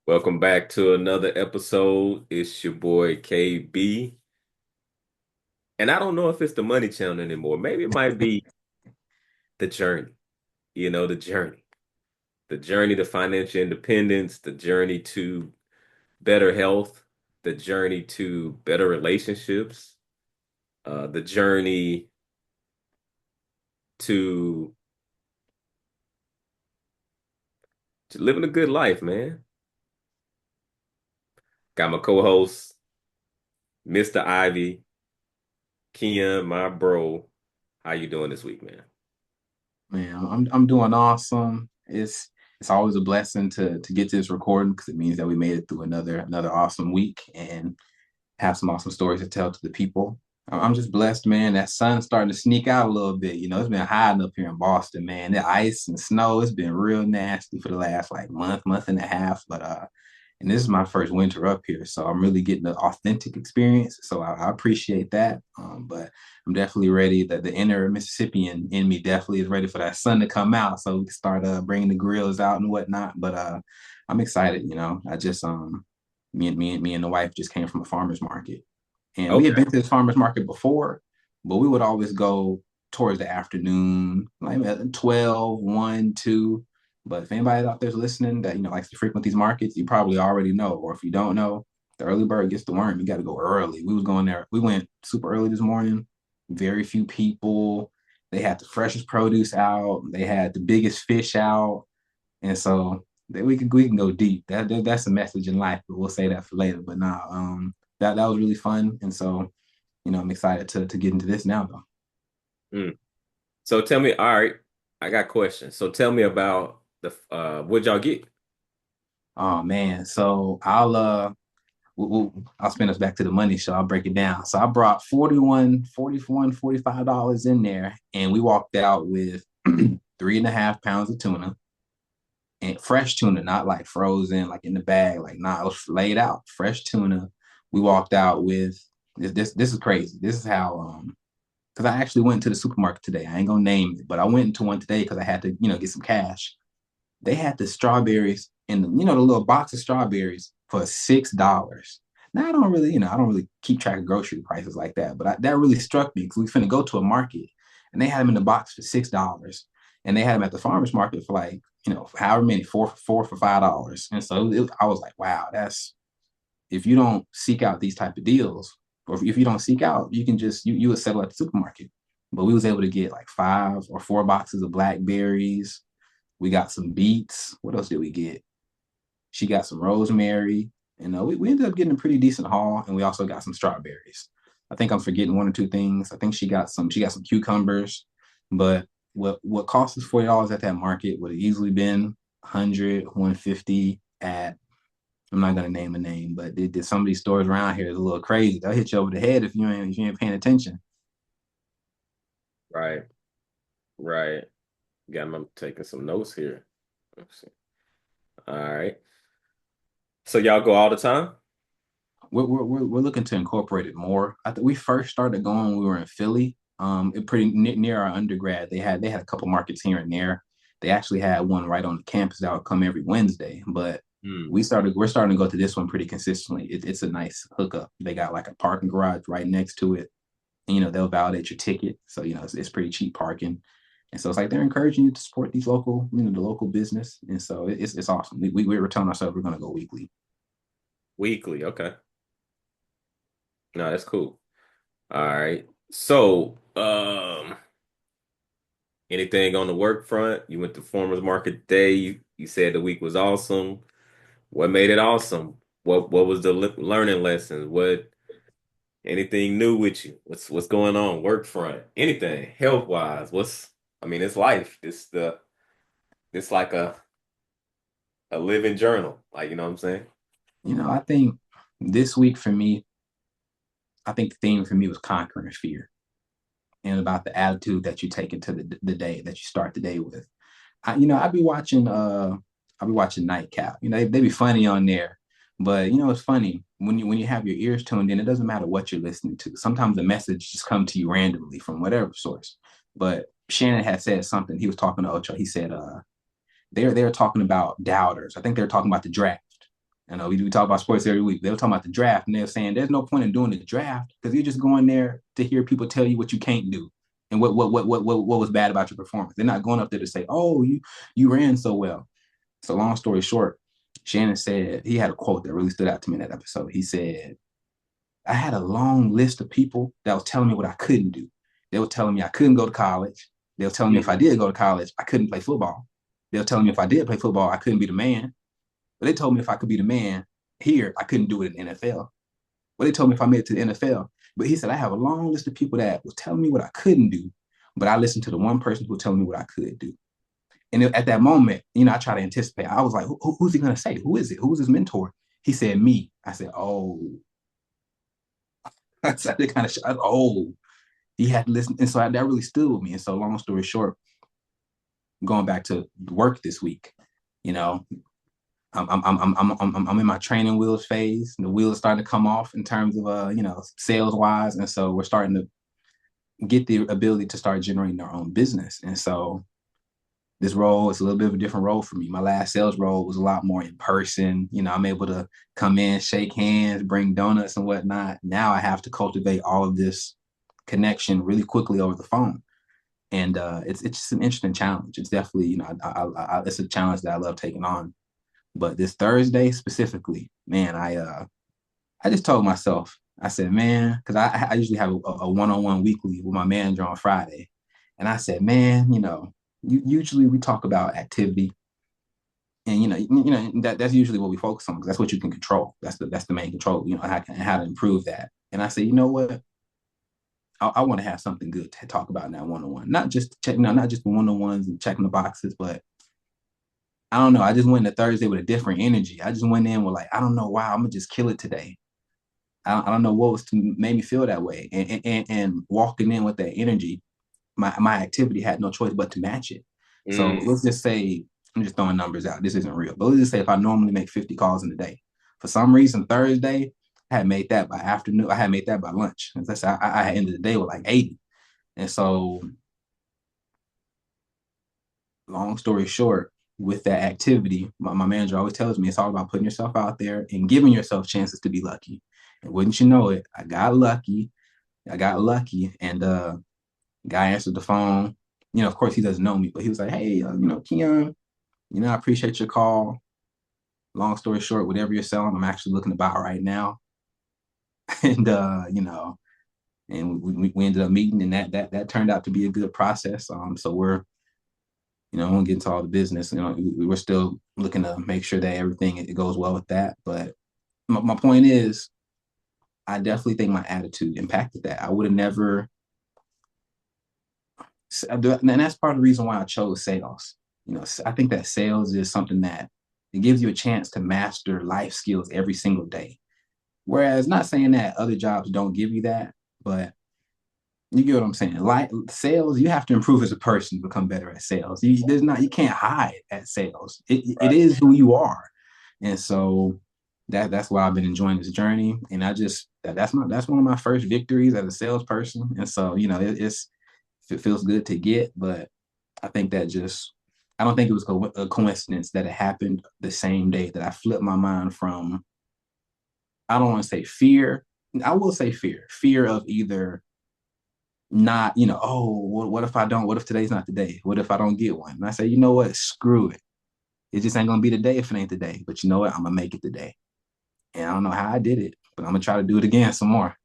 Welcome back to another episode. It's your boy KB. And I don't know if it's the Money Channel anymore. Maybe it might be the journey. The journey. The journey to financial independence, the journey to better health, the journey to better relationships, the journey to, to living a good life, man. Got my co-host, Mr. Ivy, Kian, my bro. How you doing this week, man? Man, I'm doing awesome. It's always a blessing to get to this recording because it means that we made it through another awesome week and have some awesome stories to tell to the people. I'm just blessed, man. That sun's starting to sneak out a little bit. It's been hiding up here in Boston, man. The ice and snow, it's been real nasty for the last like month and a half. But and this is my first winter up here, so I'm really getting the authentic experience. So I appreciate that. But I'm definitely ready. The inner Mississippian in me definitely is ready for that sun to come out, so we can start bringing the grills out and whatnot. But I'm excited. I just me and the wife just came from a farmer's market, and we had Okay. been to this farmer's market before, but we would always go towards the afternoon, like at 12, 1, 2. But if anybody out there's listening that likes to frequent these markets, you probably already know. Or if you don't know, the early bird gets the worm. You got to go early. We was going there. We went super early this morning. Very few people. They had the freshest produce out. They had the biggest fish out, and so we can go deep. That's a message in life, but we'll say that for later. But now, that was really fun, and so I'm excited to get into this now though. Mm. So tell me, all right, I got questions. So tell me about what'd y'all get? Oh man, so I'll spin us back to the money show. I'll break it down. So I brought 45 dollars in there, and we walked out with 3.5 pounds of tuna and fresh tuna, not like frozen, like in the bag, like nah, it was laid out, fresh tuna. We walked out with this is crazy. This is how because I actually went to the supermarket today. I ain't gonna name it, but I went into one today because I had to, get some cash. They had the strawberries in the little box of strawberries for $6. Now I don't really keep track of grocery prices like that, but that really struck me because we finna go to a market and they had them in the box for $6, and they had them at the farmers market for like however many four for $5, and so I was like, wow, that's if you don't seek out these type of deals, or if you don't seek out, you can just you would settle at the supermarket. But we was able to get like 5 or 4 boxes of blackberries. We got some beets. What else did we get? She got some rosemary. And we ended up getting a pretty decent haul, and we also got some strawberries. I think I'm forgetting one or two things. I think she got some cucumbers, but what cost us $40 at that market would have easily been 100, 150 at I'm not gonna name a name, but some of these stores around here is a little crazy. They'll hit you over the head if you ain't paying attention. Right, right. I'm taking some notes here. Let's see. All right. So y'all go all the time? We're looking to incorporate it more. I think we first started going when we were in Philly. It pretty near our undergrad. They had a couple markets here and there. They actually had one right on the campus that would come every Wednesday. But Hmm. we're starting to go to this one pretty consistently. It's a nice hookup. They got like a parking garage right next to it. And, they'll validate your ticket, so it's pretty cheap parking. And so it's like they're encouraging you to support these local, the local business. And so it's awesome. We were telling ourselves we're going to go weekly. Weekly. Okay. No, that's cool. All right. So, anything on the work front? You went to farmers market day. You said the week was awesome. What made it awesome? What was the learning lessons? What anything new with you? What's going on work front? Anything health wise? I mean, it's life. It's like a living journal. Like, you know what I'm saying? I think this week for me, I think the theme for me was conquering fear and about the attitude that you take into the day that you start the day with. I'll be watching Nightcap. They be funny on there, but it's funny when you have your ears tuned in. It doesn't matter what you're listening to. Sometimes the message just come to you randomly from whatever source. But Shannon had said something. He was talking to Ocho. He said, they're talking about doubters. I think they're talking about the draft, You know, we talk about sports every week. They were talking about the draft, and they were saying there's no point in doing the draft because you're just going there to hear people tell you what you can't do and what was bad about your performance. They're not going up there to say, "Oh, you ran so well." So long story short, Shannon said he had a quote that really stood out to me in that episode. He said, "I had a long list of people that was telling me what I couldn't do. They were telling me I couldn't go to college. They were telling me if I Mm. did go to college, I couldn't play football. They were telling me if I did play football, I couldn't be the man. But they told me if I could be the man here, I couldn't do it in the NFL. Well, they told me if I made it to the NFL. But he said, I have a long list of people that was telling me what I couldn't do, but I listened to the one person who was telling me what I could do. And at that moment, I try to anticipate. I was like, who's he going to say? Who is it? Who's his mentor? He said, me. I said, oh. I said, kind of, oh, he had to listen. And so that really stood with me. And so, long story short, going back to work this week, you know, I'm in my training wheels phase. The wheels are starting to come off in terms of sales wise, and so we're starting to get the ability to start generating our own business. And so this role is a little bit of a different role for me. My last sales role was a lot more in person. I'm able to come in, shake hands, bring donuts and whatnot. Now I have to cultivate all of this connection really quickly over the phone. And it's just an interesting challenge. It's definitely, it's a challenge that I love taking on. But this Thursday specifically, man, I just told myself, I said, man, because I usually have a one-on-one weekly with my manager on Friday, and I said, man, usually we talk about activity, and that's usually what we focus on because that's what you can control. That's the main control. How to improve that. And I said, you know what? I want to have something good to talk about in that one-on-one, not just check, not just the one-on-ones and checking the boxes, but I don't know. I just went into Thursday with a different energy. I just went in with like, I don't know why I'm gonna just kill it today. I don't know what was to made me feel that way. And walking in with that energy, my activity had no choice but to match it. So Mm. let's just say I'm just throwing numbers out. This isn't real, but let's just say if I normally make 50 calls in a day, for some reason Thursday I had made that by afternoon. I had made that by lunch. Let's say I ended the day with like 80. And so, long story short, with that activity, my manager always tells me it's all about putting yourself out there and giving yourself chances to be lucky. And wouldn't you know it, I got lucky. And guy answered the phone. Of course he doesn't know me, but he was like, "Hey, Keon, I appreciate your call. Long story short, whatever you're selling, I'm actually looking to buy right now." And and we ended up meeting, and that turned out to be a good process. So we're I won't get into all the business. We were still looking to make sure that everything it goes well with that. But my point is, I definitely think my attitude impacted that. I would have never, and that's part of the reason why I chose sales. I think that sales is something that it gives you a chance to master life skills every single day. Whereas, not saying that other jobs don't give you that, but you get what I'm saying. Like sales, you have to improve as a person to become better at sales. You can't hide at sales. It Right. is who you are, and so that's why I've been enjoying this journey. And that's one of my first victories as a salesperson. And so it feels good to get, but I think that just I don't think it was a coincidence that it happened the same day that I flipped my mind from I don't want to say fear. I will say fear of either not, oh, what if I don't? What if today's not the day? What if I don't get one? And I say, you know what? Screw it. It just ain't gonna be the day if it ain't the day. But you know what? I'm gonna make it the day. And I don't know how I did it, but I'm gonna try to do it again some more.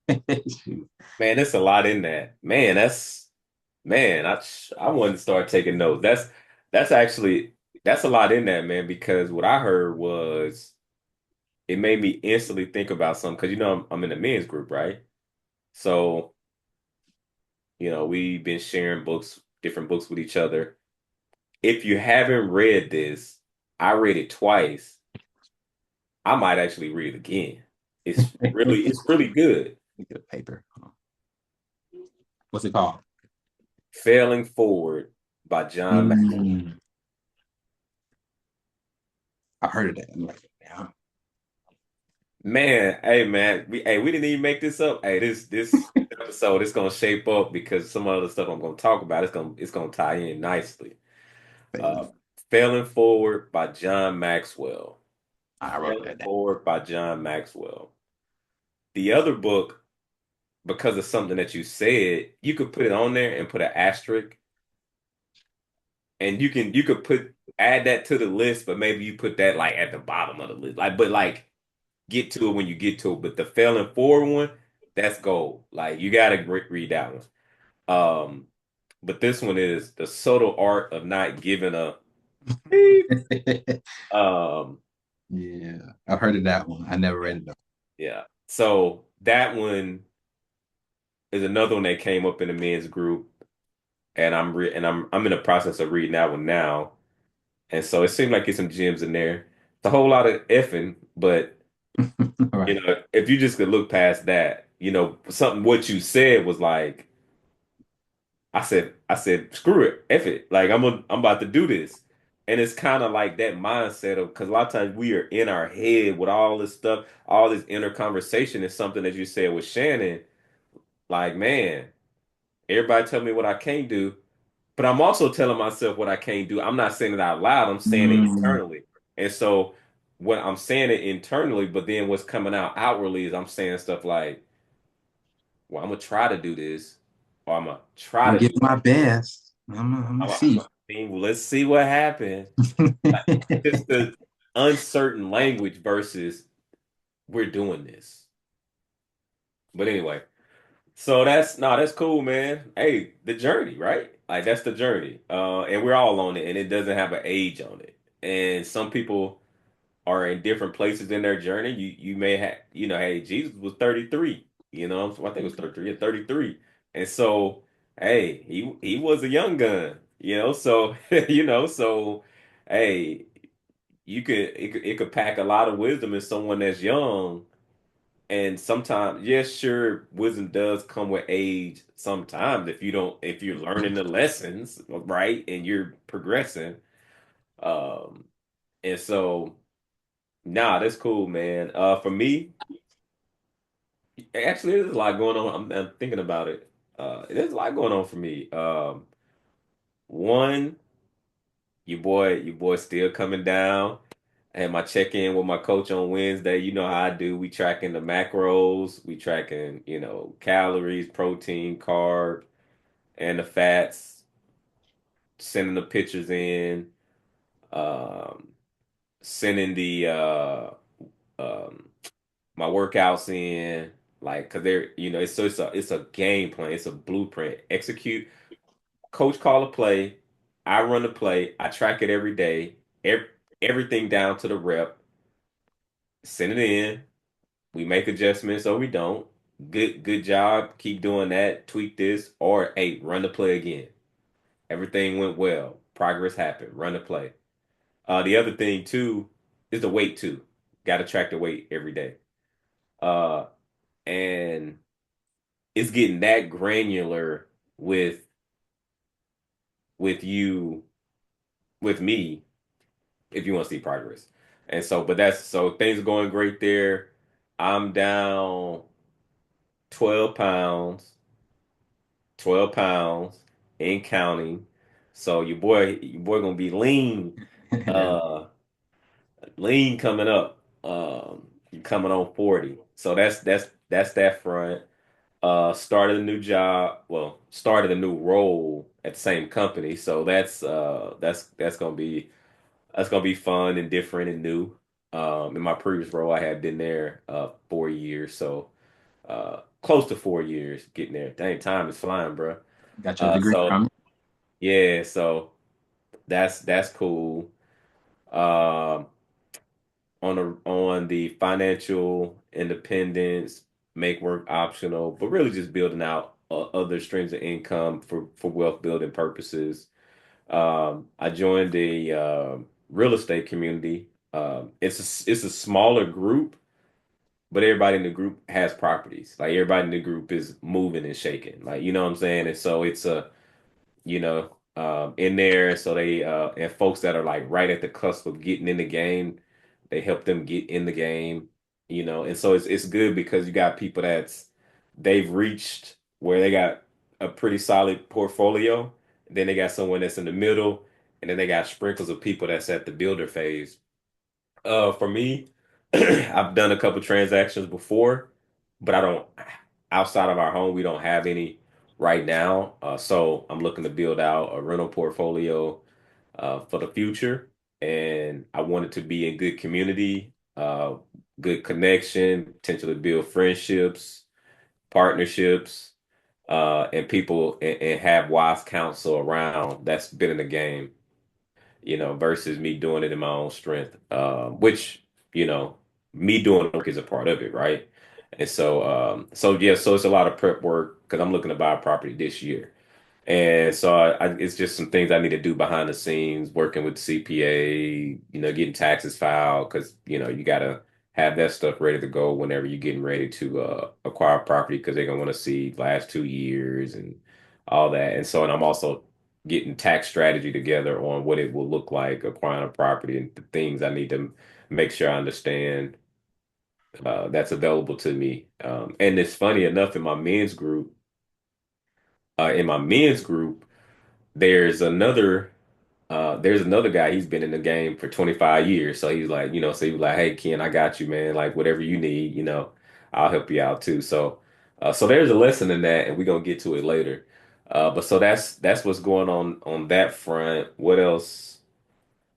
Man, there's a lot in that. Man, I wanted to start taking notes. That's actually that's a lot in that, man, because what I heard was it made me instantly think about something because I'm in the men's group, right? So, we've been sharing books, different books with each other. If you haven't read this, I read it twice. I might actually read it again. It's really good. Get a paper. What's it called? Failing Forward by John Mack. Mm, I heard of that. I'm like, yeah. Man, hey man, we didn't even make this up. Hey, this episode is gonna shape up because some other stuff I'm gonna talk about it's gonna tie in nicely. Uh, Failing. Failing Forward by John Maxwell. I wrote Failing that down. Forward by John Maxwell. The other book, because of something that you said, you could put it on there and put an asterisk, and you could put add that to the list, but maybe you put that like at the bottom of the list. Like, but like get to it when you get to it. But the Failing Forward one, that's gold. Like you gotta read that one. But this one is The Subtle Art of Not Giving Up. Beep. Um, Yeah, I've heard of that one. I never yeah, read it though. yeah. So that one is another one that came up in the men's group, and I'm in the process of reading that one now. And so it seemed like there's some gems in there. It's a whole lot of effing, but Right. if you just could look past that, something what you said was like, I said, screw it, F it. Like I'm about to do this. And it's kind of like that mindset of because a lot of times we are in our head with all this stuff, all this inner conversation is something that you said with Shannon. Like, man, everybody tell me what I can't do, but I'm also telling myself what I can't do. I'm not saying it out loud, I'm saying it Mm. internally. And so what I'm saying it internally, but then what's coming out outwardly is I'm saying stuff like, well, I'm gonna try to do this, or I'm gonna try I'm to gonna do give my that. best. I'm gonna see. Well, let's see what happens. Just the uncertain language versus we're doing this. But anyway, so that's no, that's cool, man. Hey, the journey, right? Like that's the journey. And we're all on it, and it doesn't have an age on it. And some people are in different places in their journey. You may have, hey, Jesus was 33. So I think it was 33. Yeah, 33. And so, hey, he was a young gun. So so hey, it could pack a lot of wisdom in someone that's young. And sometimes, yes, sure, wisdom does come with age sometimes if you're learning the lessons, right, and you're progressing. Um, and so nah, that's cool, man. For me, actually, there's a lot going on. I'm thinking about it. There's a lot going on for me. One, your boy still coming down. I had my check-in with my coach on Wednesday. You know how I do. We tracking the macros, we tracking, calories, protein, carb, and the fats, sending the pictures in, um, sending the um, my workouts in, like, cause they're, it's a game plan, it's a blueprint. Execute, coach call a play, I run the play, I track it every day, everything down to the rep, send it in, we make adjustments or we don't. Good job, keep doing that, tweak this, or hey, run the play again. Everything went well, progress happened, run the play. The other thing too is the weight too. Got to track the weight every day. Uh, and it's getting that granular with with you with me if you want to see progress. And so, but that's so things are going great there. I'm down 12 pounds, 12 pounds and counting. So your boy gonna be lean, uh, lean coming up. Coming on 40. So that's that front. Started a new job, well, started a new role at the same company. So that's gonna be fun and different and new. In my previous role, I had been there 4 years, so close to 4 years getting there. Dang, time is flying, bro. Got your degree So from it. yeah, so that's cool. Um, on the financial independence, make work optional, but really just building out other streams of income for wealth building purposes. I joined a real estate community. It's a smaller group, but everybody in the group has properties. Like everybody in the group is moving and shaking. Like you know what I'm saying? And so it's in there. So they and folks that are like right at the cusp of getting in the game, they help them get in the game, and so it's good because you got people they've reached where they got a pretty solid portfolio. Then they got someone that's in the middle, and then they got sprinkles of people that's at the builder phase. For me, I've done a couple transactions before, but I don't, outside of our home, we don't have any right now. So I'm looking to build out a rental portfolio for the future. And I want it to be in good community, good connection, potentially build friendships, partnerships, and people and have wise counsel around that's been in the game, versus me doing it in my own strength, which, you know, me doing the work is a part of it, right? And so yeah, so it's a lot of prep work because I'm looking to buy a property this year. And so it's just some things I need to do behind the scenes, working with CPA, getting taxes filed because, you got to have that stuff ready to go whenever you're getting ready to acquire property because they're going to want to see last 2 years and all that. And I'm also getting tax strategy together on what it will look like acquiring a property and the things I need to make sure I understand that's available to me. And it's funny enough in my men's group, there's another guy. He's been in the game for 25 years. So he's like, he was like, hey, Ken, I got you, man. Like whatever you need, I'll help you out too. So there's a lesson in that, and we're gonna get to it later. But so that's what's going on that front. What else?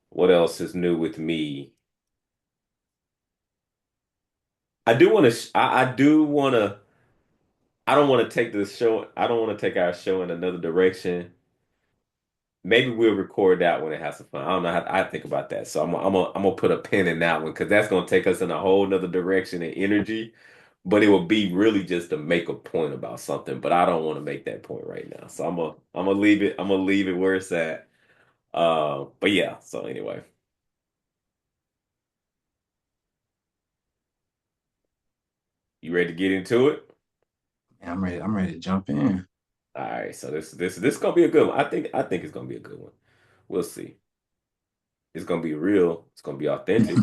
What else is new with me? I do want to. I do want to. I don't want to take this show. I don't want to take our show in another direction. Maybe we'll record that when it has some fun. I don't know how I think about that. So I'm gonna put a pin in that one because that's gonna take us in a whole nother direction and energy. But it will be really just to make a point about something. But I don't want to make that point right now. So I'm gonna leave it. I'm gonna leave it where it's at. But yeah. So anyway, you ready to get into it? Yeah, I'm ready. I'm ready to jump in. All right. So this gonna be a good one. I think it's gonna be a good one. We'll see. It's gonna be real. It's gonna be authentic.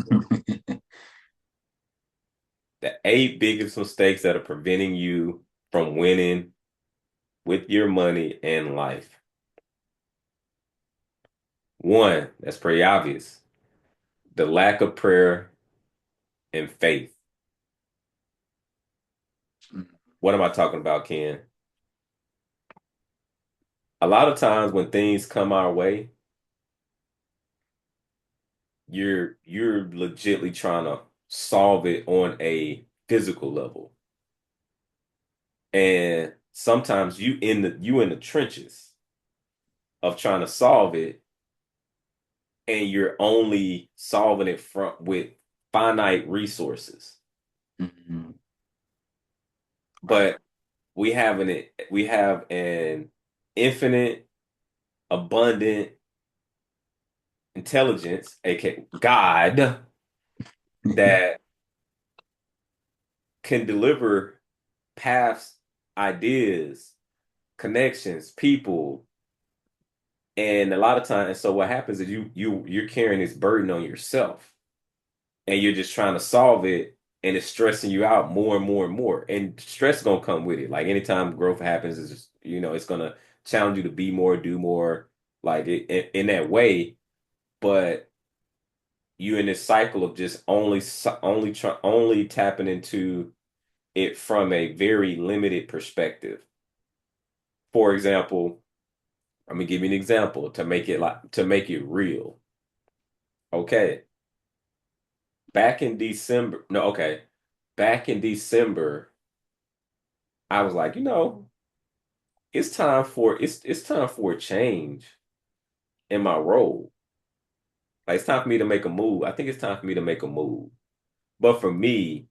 The 8 biggest mistakes that are preventing you from winning with your money and life. One, that's pretty obvious. The lack of prayer and faith. What am I talking about, Ken? A lot of times when things come our way, you're legitly trying to solve it on a physical level. And sometimes you in the trenches of trying to solve it, and you're only solving it with finite resources. Mhm. Right. But we have an infinite, abundant intelligence, aka God, that can deliver paths, ideas, connections, people, and a lot of times. And so what happens is you're carrying this burden on yourself, and you're just trying to solve it, and it's stressing you out more and more and more. And stress is gonna come with it. Like anytime growth happens, it's just, it's gonna challenge you to be more, do more, like in that way. But you're in this cycle of just only tapping into it from a very limited perspective. For example, let me give you an example to make it real. Okay. Back in December, no, okay. Back in December, I was like, it's time for a change in my role. Like it's time for me to make a move. I think it's time for me to make a move. But for me,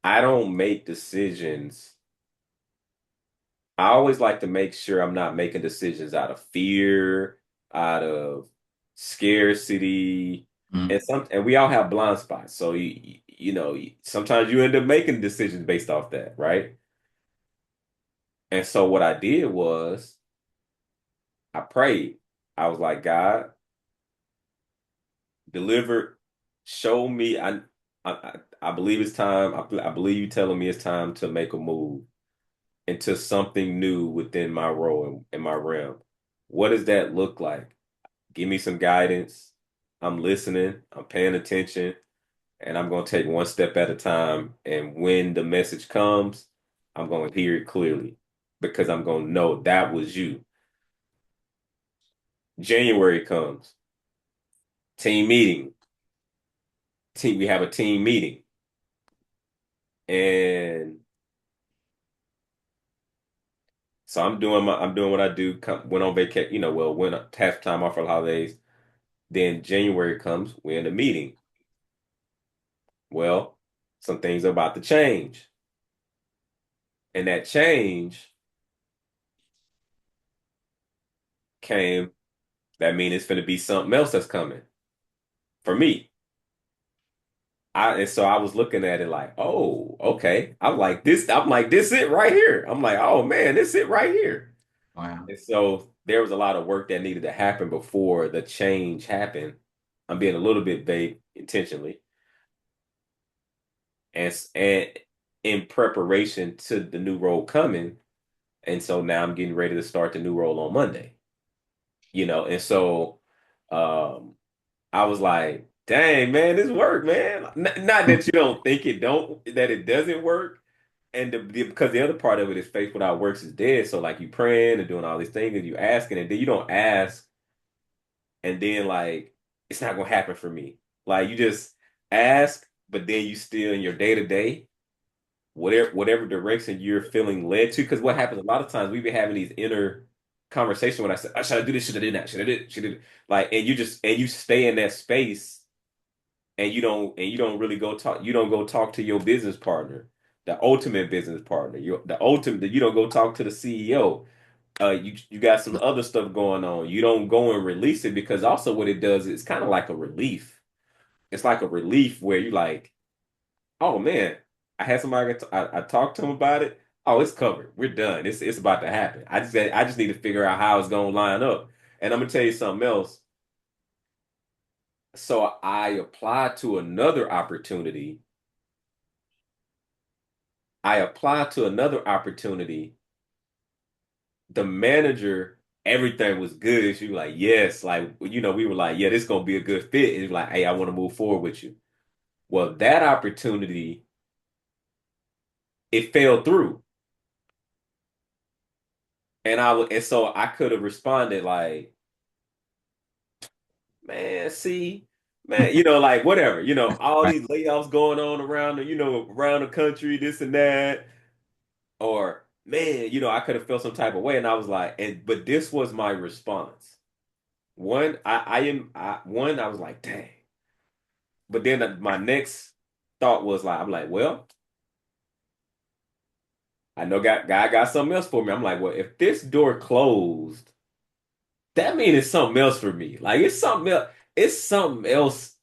I don't make decisions. I always like to make sure I'm not making decisions out of fear, out of scarcity, Mm. and we all have blind spots. So sometimes you end up making decisions based off that, right? And so what I did was I prayed. I was like, God, deliver, show me. I believe it's time. I believe you telling me it's time to make a move into something new within my role and my realm. What does that look like? Give me some guidance. I'm listening. I'm paying attention. and I'm going to take one step at a time. And when the message comes, I'm going to hear it clearly because I'm going to know that was you. January comes, team meeting. We have a team meeting. And so I'm doing what I do. Went on vacation, well, went half time off for the holidays. Then January comes, we're in a meeting. Well, some things are about to change. And that change came, that means it's going to be something else that's coming for me. And so I was looking at it like, oh, okay. I'm like, this it right here. I'm like, oh man, this it right here. Wow. And so there was a lot of work that needed to happen before the change happened. I'm being a little bit vague intentionally. And in preparation to the new role coming. And so now I'm getting ready to start the new role on Monday. And so um I was like, dang, man, this work, man. Not that you don't think that it doesn't work. And because the other part of it is faith without works is dead. So like you praying and doing all these things and you asking, and then you don't ask, and then like it's not gonna happen for me. Like you just ask, but then you still in your day to day, whatever direction you're feeling led to. Because what happens a lot of times, we be having these inner conversations when I say, oh, should I do this? Should I do that? Should I do it? Should I do it? Like, and you stay in that space, and you don't really go talk. You don't go talk to your business partner, the ultimate business partner. You don't go talk to the CEO. You got some other stuff going on. You don't go and release it, because also what it does is kind of like a relief. It's like a relief where you like, oh man, I had somebody. I talked to him about it. Oh, it's covered. We're done. It's about to happen. I just need to figure out how it's gonna line up. And I'm gonna tell you something else. So I applied to another opportunity. I applied to another opportunity. The manager, everything was good. She was like, yes, like we were like, yeah, this is gonna be a good fit. And like, hey, I want to move forward with you. Well, that opportunity, it fell through. And so I could have responded like, man, see, man, like whatever, all Right. these layoffs going on around the country, this and that, or man, I could have felt some type of way, and I was like, but this was my response. One, I was like, dang, but then my next thought was like, I'm like, well, I know God got something else for me. I'm like, well, if this door closed, that means it's something else for me. Like it's something else. It's something else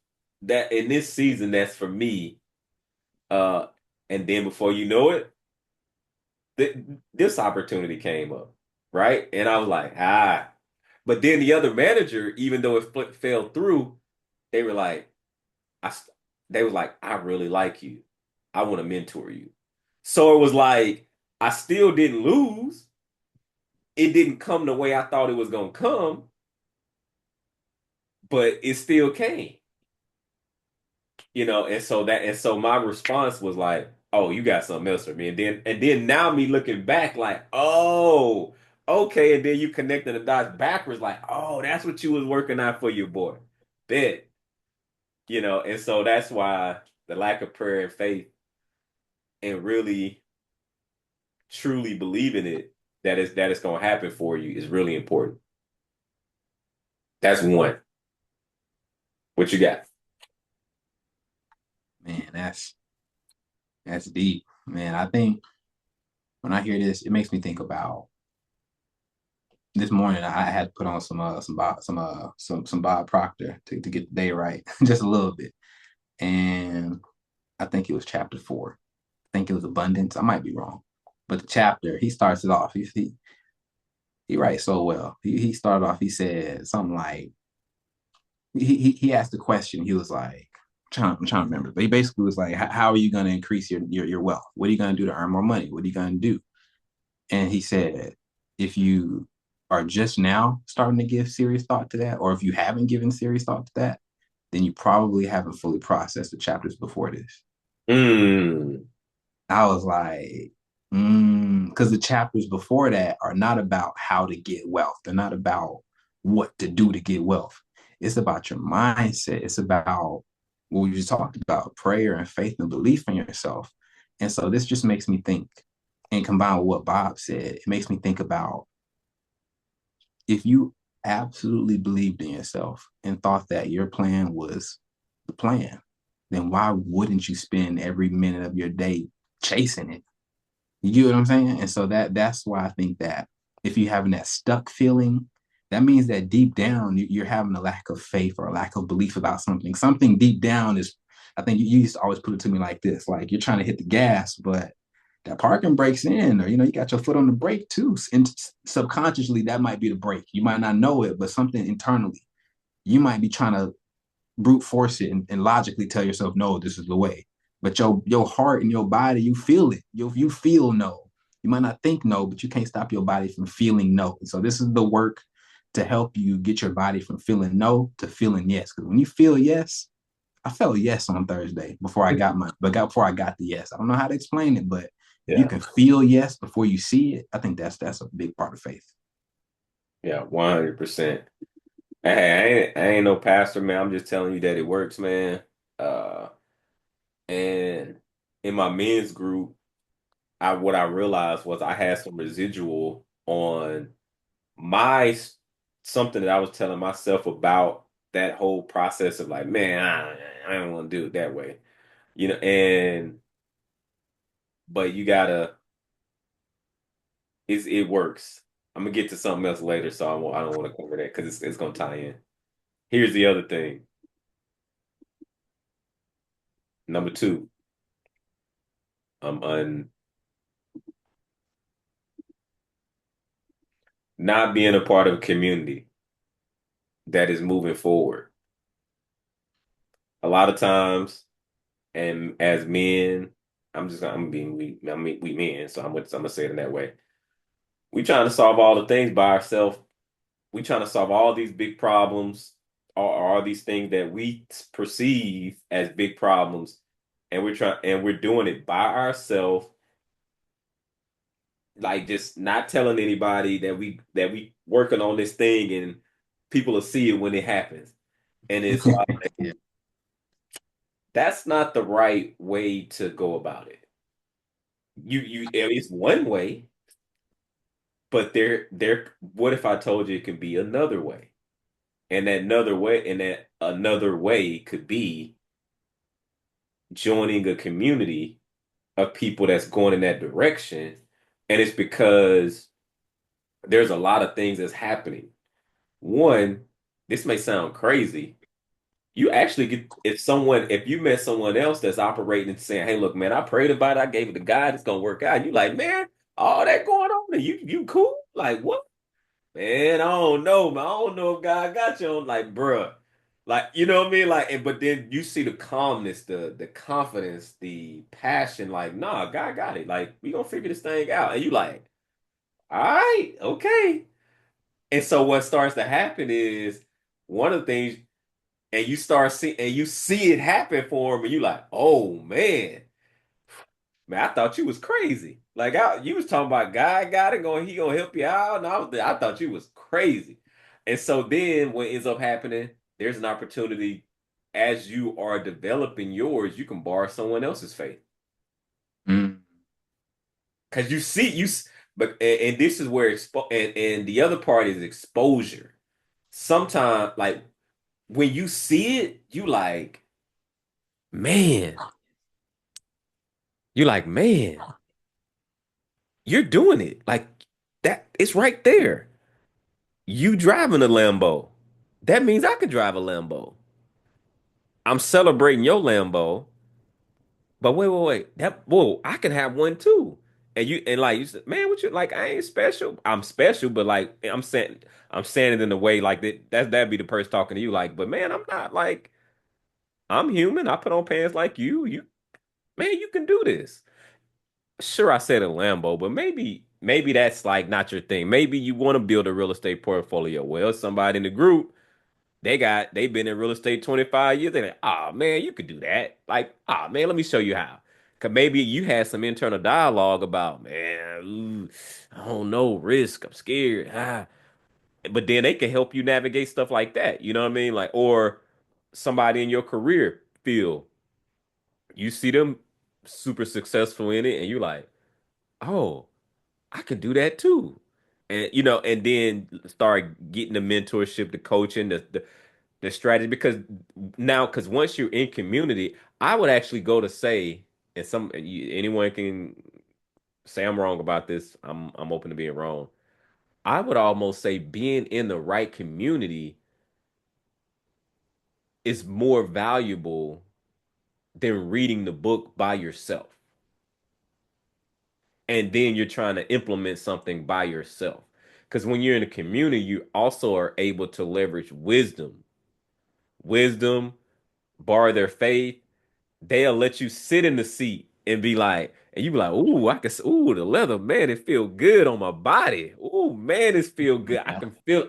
that in this season that's for me. Uh, and then before you know it, this opportunity came up, right? And I was like, ah. But then the other manager, even though it fell through, they were like, I. They was like, I really like you. I want to mentor you. So it was like I still didn't lose. It didn't come the way I thought it was gonna come, but it still came. And so my response was like, oh, you got something else for me. And then now me looking back like, oh, okay. And then you connecting the dots backwards like, oh, that's what you was working out for your boy. Bet. And so that's why the lack of prayer and faith and really truly believing it, that it's gonna happen for you, is really important. That's one. What you got? Man, that's deep. Man, I think when I hear this, it makes me think about this morning. I had to put on some Bob Proctor to get the day right, just a little bit. And I think it was chapter 4. I think it was abundance. I might be wrong, but the chapter he starts it off. He writes so well. He started off. He said something like he asked the question. He was like, I'm trying to remember, but he basically was like, how are you going to increase your wealth? What are you going to do to earn more money? What are you going to do? And he said, if you are just now starting to give serious thought to that, or if you haven't given serious thought to that, then you probably haven't fully processed the chapters before this. Mm. I was like, because the chapters before that are not about how to get wealth. They're not about what to do to get wealth. It's about your mindset. It's about what we just talked about, prayer and faith and belief in yourself. And so this just makes me think, and combined with what Bob said, it makes me think about if you absolutely believed in yourself and thought that your plan was the plan, then why wouldn't you spend every minute of your day chasing it? You get what I'm saying? And so that's why I think that if you're having that stuck feeling, that means that deep down you're having a lack of faith or a lack of belief about something. Something deep down is, I think you used to always put it to me like this, like you're trying to hit the gas, but that parking brake's in, or you got your foot on the brake too. And subconsciously, that might be the brake. You might not know it, but something internally, you might be trying to brute force it and logically tell yourself, no, this is the way. But your heart and your body, you feel it. You feel no. You might not think no, but you can't stop your body from feeling no. So this is the work to help you get your body from feeling no to feeling yes. Because when you feel yes, I felt yes on Thursday before I got the yes. I don't know how to explain it, but if you Yeah. can feel yes before you see it, I think that's a big part of faith. Yeah, 100%. Hey, I ain't no pastor, man. I'm just telling you that it works, man. Uh, and in my men's group, what I realized was I had some residual on my something that I was telling myself about that whole process of like, man, I don't want to do it that way, and but you gotta, it works. I'm gonna get to something else later, so I don't want to cover that because it's gonna tie in. Here's the other thing. Number two, I'm un not being a part of a community that is moving forward. A lot of times, and as men, I'm being we men, so I'm gonna say it in that way. We trying to solve all the things by ourselves. We trying to solve all these big problems, or all these things that we perceive as big problems, and we're doing it by ourselves, like just not telling anybody that we working on this thing, and people will see it when it happens. And it's like Yeah. that's not the right way to go about it. It's one way, but what if I told you it could be another way? And that another way could be joining a community of people that's going in that direction. And it's because there's a lot of things that's happening. One, this may sound crazy. You actually get, if you met someone else that's operating and saying, "Hey, look, man, I prayed about it. I gave it to God. It's gonna work out." You like, man, all that going on, and you cool? Like what? Man, I don't know, man. I don't know if God got you on. Like, bruh, like you know what I mean? Like, but then you see the calmness, the confidence, the passion. Like, nah, God got it. Like, we gonna figure this thing out. And you like, all right, okay. And so what starts to happen is one of the things, and you see it happen for him, and you like, oh man, I thought you was crazy. Like you was talking about God got it, going he gonna help you out, and I thought you was crazy. And so then what ends up happening, there's an opportunity as you are developing yours, you can borrow someone else's faith Mm. because you see but and this is where and the other part is exposure. Sometimes like when you see it, man, you like, man, you're doing it. Like that, it's right there. You driving a Lambo. That means I can drive a Lambo. I'm celebrating your Lambo, but wait. Whoa, I can have one too. And like you said, man, what you like? I ain't special. I'm special, but like I'm saying it in a way like that'd be the person talking to you. Like, but man, I'm not like I'm human. I put on pants like you. Man, you can do this. Sure, I said a Lambo, but maybe that's like not your thing. Maybe you want to build a real estate portfolio. Well, somebody in the group they've been in real estate 25 years. They're like, oh man, you could do that. Like, oh man, let me show you how. Cause maybe you had some internal dialogue about, man, I don't know, risk, I'm scared. But then they can help you navigate stuff like that. You know what I mean? Like, or somebody in your career field, you see them super successful in it, and you're like, oh, I could do that too. And and then start getting the mentorship, the coaching, the strategy. Because once you're in community, I would actually go to say, and anyone can say I'm wrong about this. I'm open to being wrong. I would almost say being in the right community is more valuable than reading the book by yourself. And then you're trying to implement something by yourself. Because when you're in a community, you also are able to leverage wisdom, borrow their faith. They'll let you sit in the seat and be like, and you be like, ooh, the leather, man, it feel good on my body. Ooh, man, it feel good.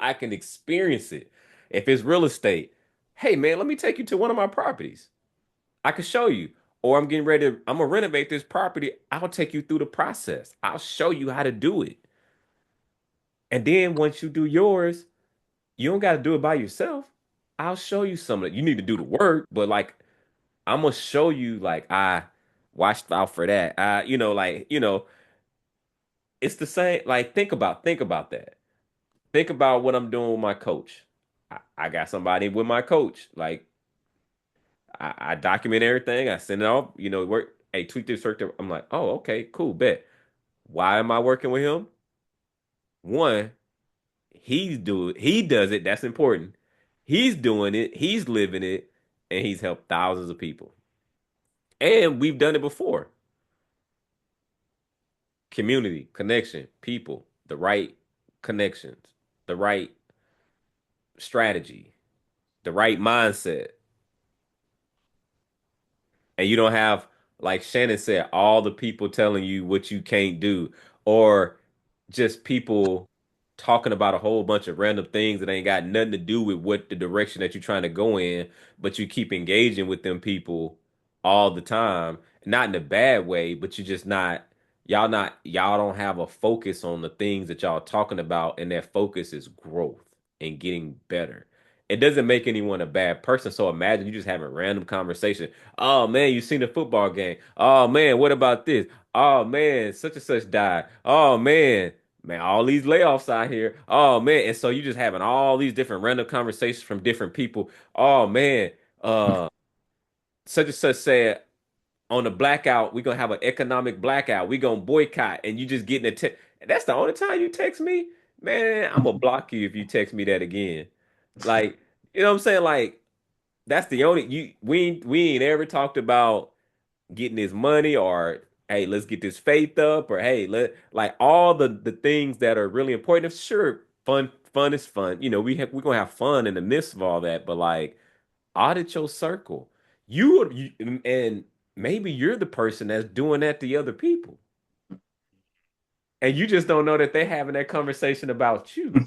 I can experience it. If it's real estate, hey, man, let me take you to one of my properties. I can show you. Or I'm gonna renovate this property. I'll take you through the process. I'll show you how to do it. And then once you do yours, you don't got to do it by yourself. I'll show you some of it. You need to do the work, but like I'm gonna show you like I watched out for that. It's the same. Like think about that. Think about what I'm doing with my coach. I got somebody with my coach. Like I document everything. I send it off. Work. Hey, tweak this, work. I'm like, oh, okay, cool, bet. Why am I working with him? One, he does it. That's important. He's doing it. He's living it, and he's helped thousands of people. And we've done it before. Community, connection, people, the right connections, the right strategy, the right mindset. And you don't have, like Shannon said, all the people telling you what you can't do, or just people talking about a whole bunch of random things that ain't got nothing to do with what the direction that you're trying to go in, but you keep engaging with them people all the time, not in a bad way, but you're just y'all don't have a focus on the things that y'all talking about, and that focus is growth and getting better. It doesn't make anyone a bad person. So imagine you just having random conversation. Oh man, you seen the football game. Oh man, what about this? Oh man, such and such died. Oh man, all these layoffs out here. Oh man, and so you just having all these different random conversations from different people. Oh man, uh, such and such said on the blackout, we're gonna have an economic blackout. We're gonna boycott, and you just getting a text. That's the only time you text me, man. I'm gonna block you if you text me that again. Like, you know what I'm saying? Like, that's the only you we ain't ever talked about getting this money, or hey, let's get this faith up, or hey, like all the things that are really important. Sure, fun is fun. We're gonna have fun in the midst of all that, but like audit your circle. And maybe you're the person that's doing that to other people, and you just don't know that they're having that conversation about you.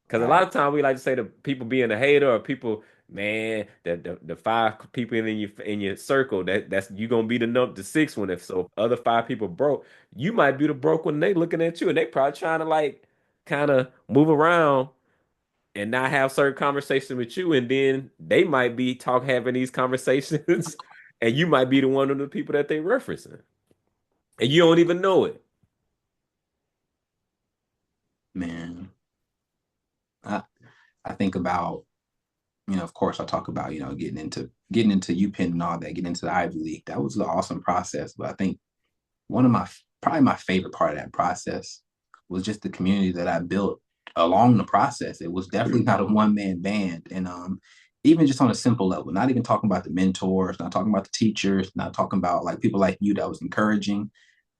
Because a lot Right. of times we like to say to people being a hater, or people, man, the five people in your circle, that's you gonna be the sixth one. If other five people broke, you might be the broke one. They looking at you, and they probably trying to like kind of move around and not have certain conversations with you, and then they might be having these conversations, and you might be the one of the people that they referencing, and you don't even know it. Man, I I think about, of course I talk about, getting into UPenn and all that, getting into the Ivy League. That was an awesome process. But I think one of my probably my favorite part of that process was just the community that I built along the process. It was definitely not a one-man band. And even just on a simple level, not even talking about the mentors, not talking about the teachers, not talking about like people like you that was encouraging,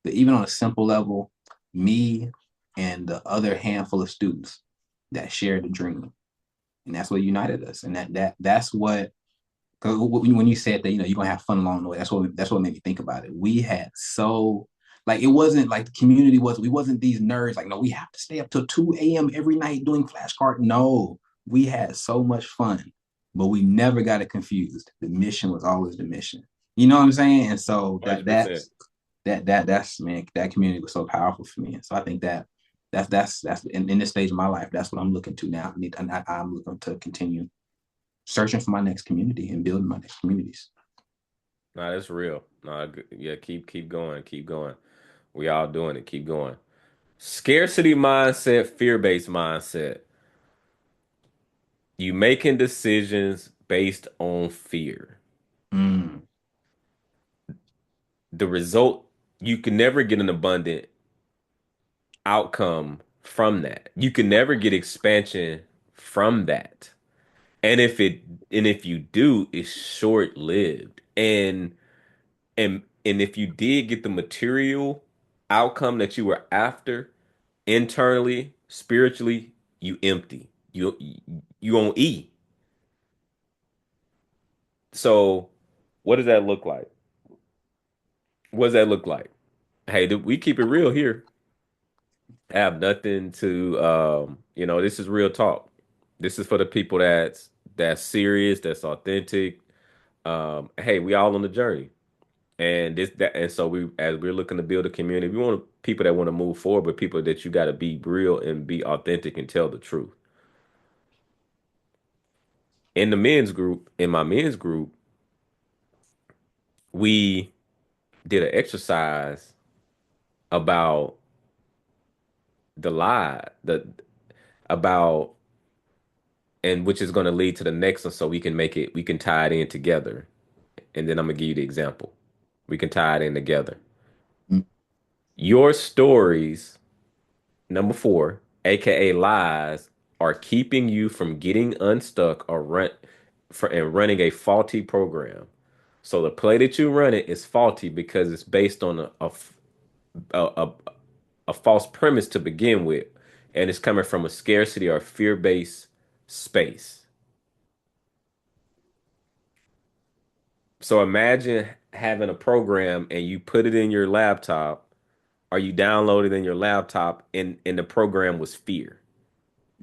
but even on a simple level, me and the other handful of students that shared the dream. And that's what united us. And that's what, when you said that, you're gonna have fun along the way, that's what made me think about it. We had so, like, it wasn't like the community was, we wasn't these nerds like, no, we have to stay up till 2 a.m. every night doing flashcard. No, we had so much fun, but we never got it confused. The mission was always the mission. You know what I'm saying? And so that 100%. that's that's man, that community was so powerful for me. And so I think that that's in this stage of my life, that's what I'm looking to now. I'm looking to continue searching for my next community and building my next communities. Nah, that's real. Nah, yeah, keep going, keep going. We all doing it. Keep going. Scarcity mindset, fear-based mindset. You making decisions based on fear. Mm, The result, you can never get an abundant outcome from that. You can never get expansion from that. And if you do, it's short-lived. And if you did get the material outcome that you were after, internally, spiritually, you empty. You on E. So what does that look like? What does that look like? Hey, we keep it real here. I have nothing to this is real talk. This is for the people that's serious, that's authentic. Hey, we all on the journey. And so we as we're looking to build a community, we want people that want to move forward, but people that you got to be real and be authentic and tell the truth. In my men's group, we did an exercise about the lie, the about and which is going to lead to the next one so we can tie it in together. And then I'm gonna give you the example. We can tie it in together. mm, Your stories, number four, aka lies, are keeping you from getting unstuck and running a faulty program. So the play that you run it is faulty because it's based on a, a false premise to begin with, and it's coming from a scarcity or fear-based space. So imagine having a program and you put it in your laptop, or you download it in your laptop, and the program was fear.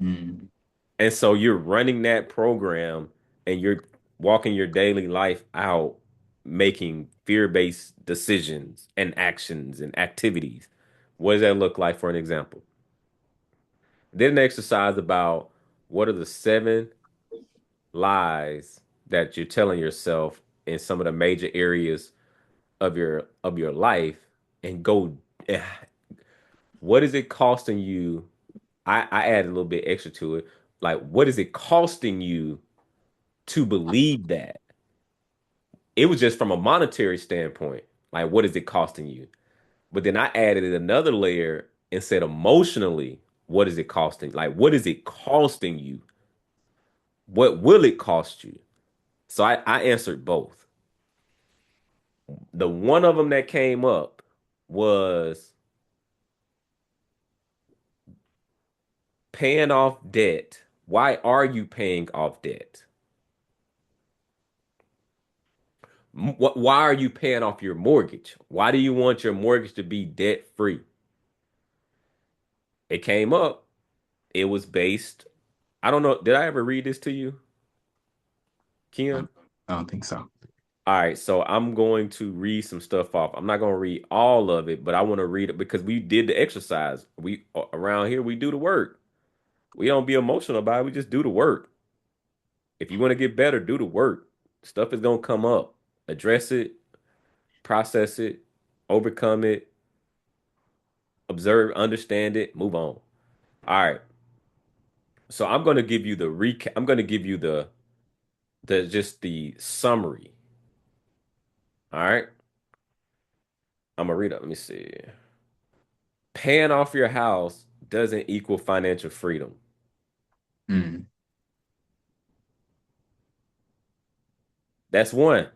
mm, And so you're running that program and you're walking your daily life out making fear-based decisions and actions and activities. What does that look like for an example? Did an exercise about what are the seven lies that you're telling yourself in some of the major areas of your life, and go eh, what is it costing you? I add a little bit extra to it. Like, what is it costing you to believe that? It was just from a monetary standpoint. Like, what is it costing you? But then I added another layer and said emotionally, what is it costing? Like, what is it costing you? What will it cost you? So I answered both. The one of them that came up was paying off debt. Why are you paying off debt? Why are you paying off your mortgage? Why do you want your mortgage to be debt free? It came up. It was based. I don't know. Did I ever read this to you, I Ken? I don't think so. All right, so I'm going to read some stuff off. I'm not going to read all of it, but I want to read it because we did the exercise. We around here we do the work. We don't be emotional about it. We just do the work. If you want to get better, do the work. Stuff is going to come up. Address it, process it, overcome it, observe, understand it, move on. All right. So I'm going to give you the recap. I'm going to give you the just the summary. All right. I'm gonna read it. Let me see. Paying off your house doesn't equal financial freedom. Mm, That's one.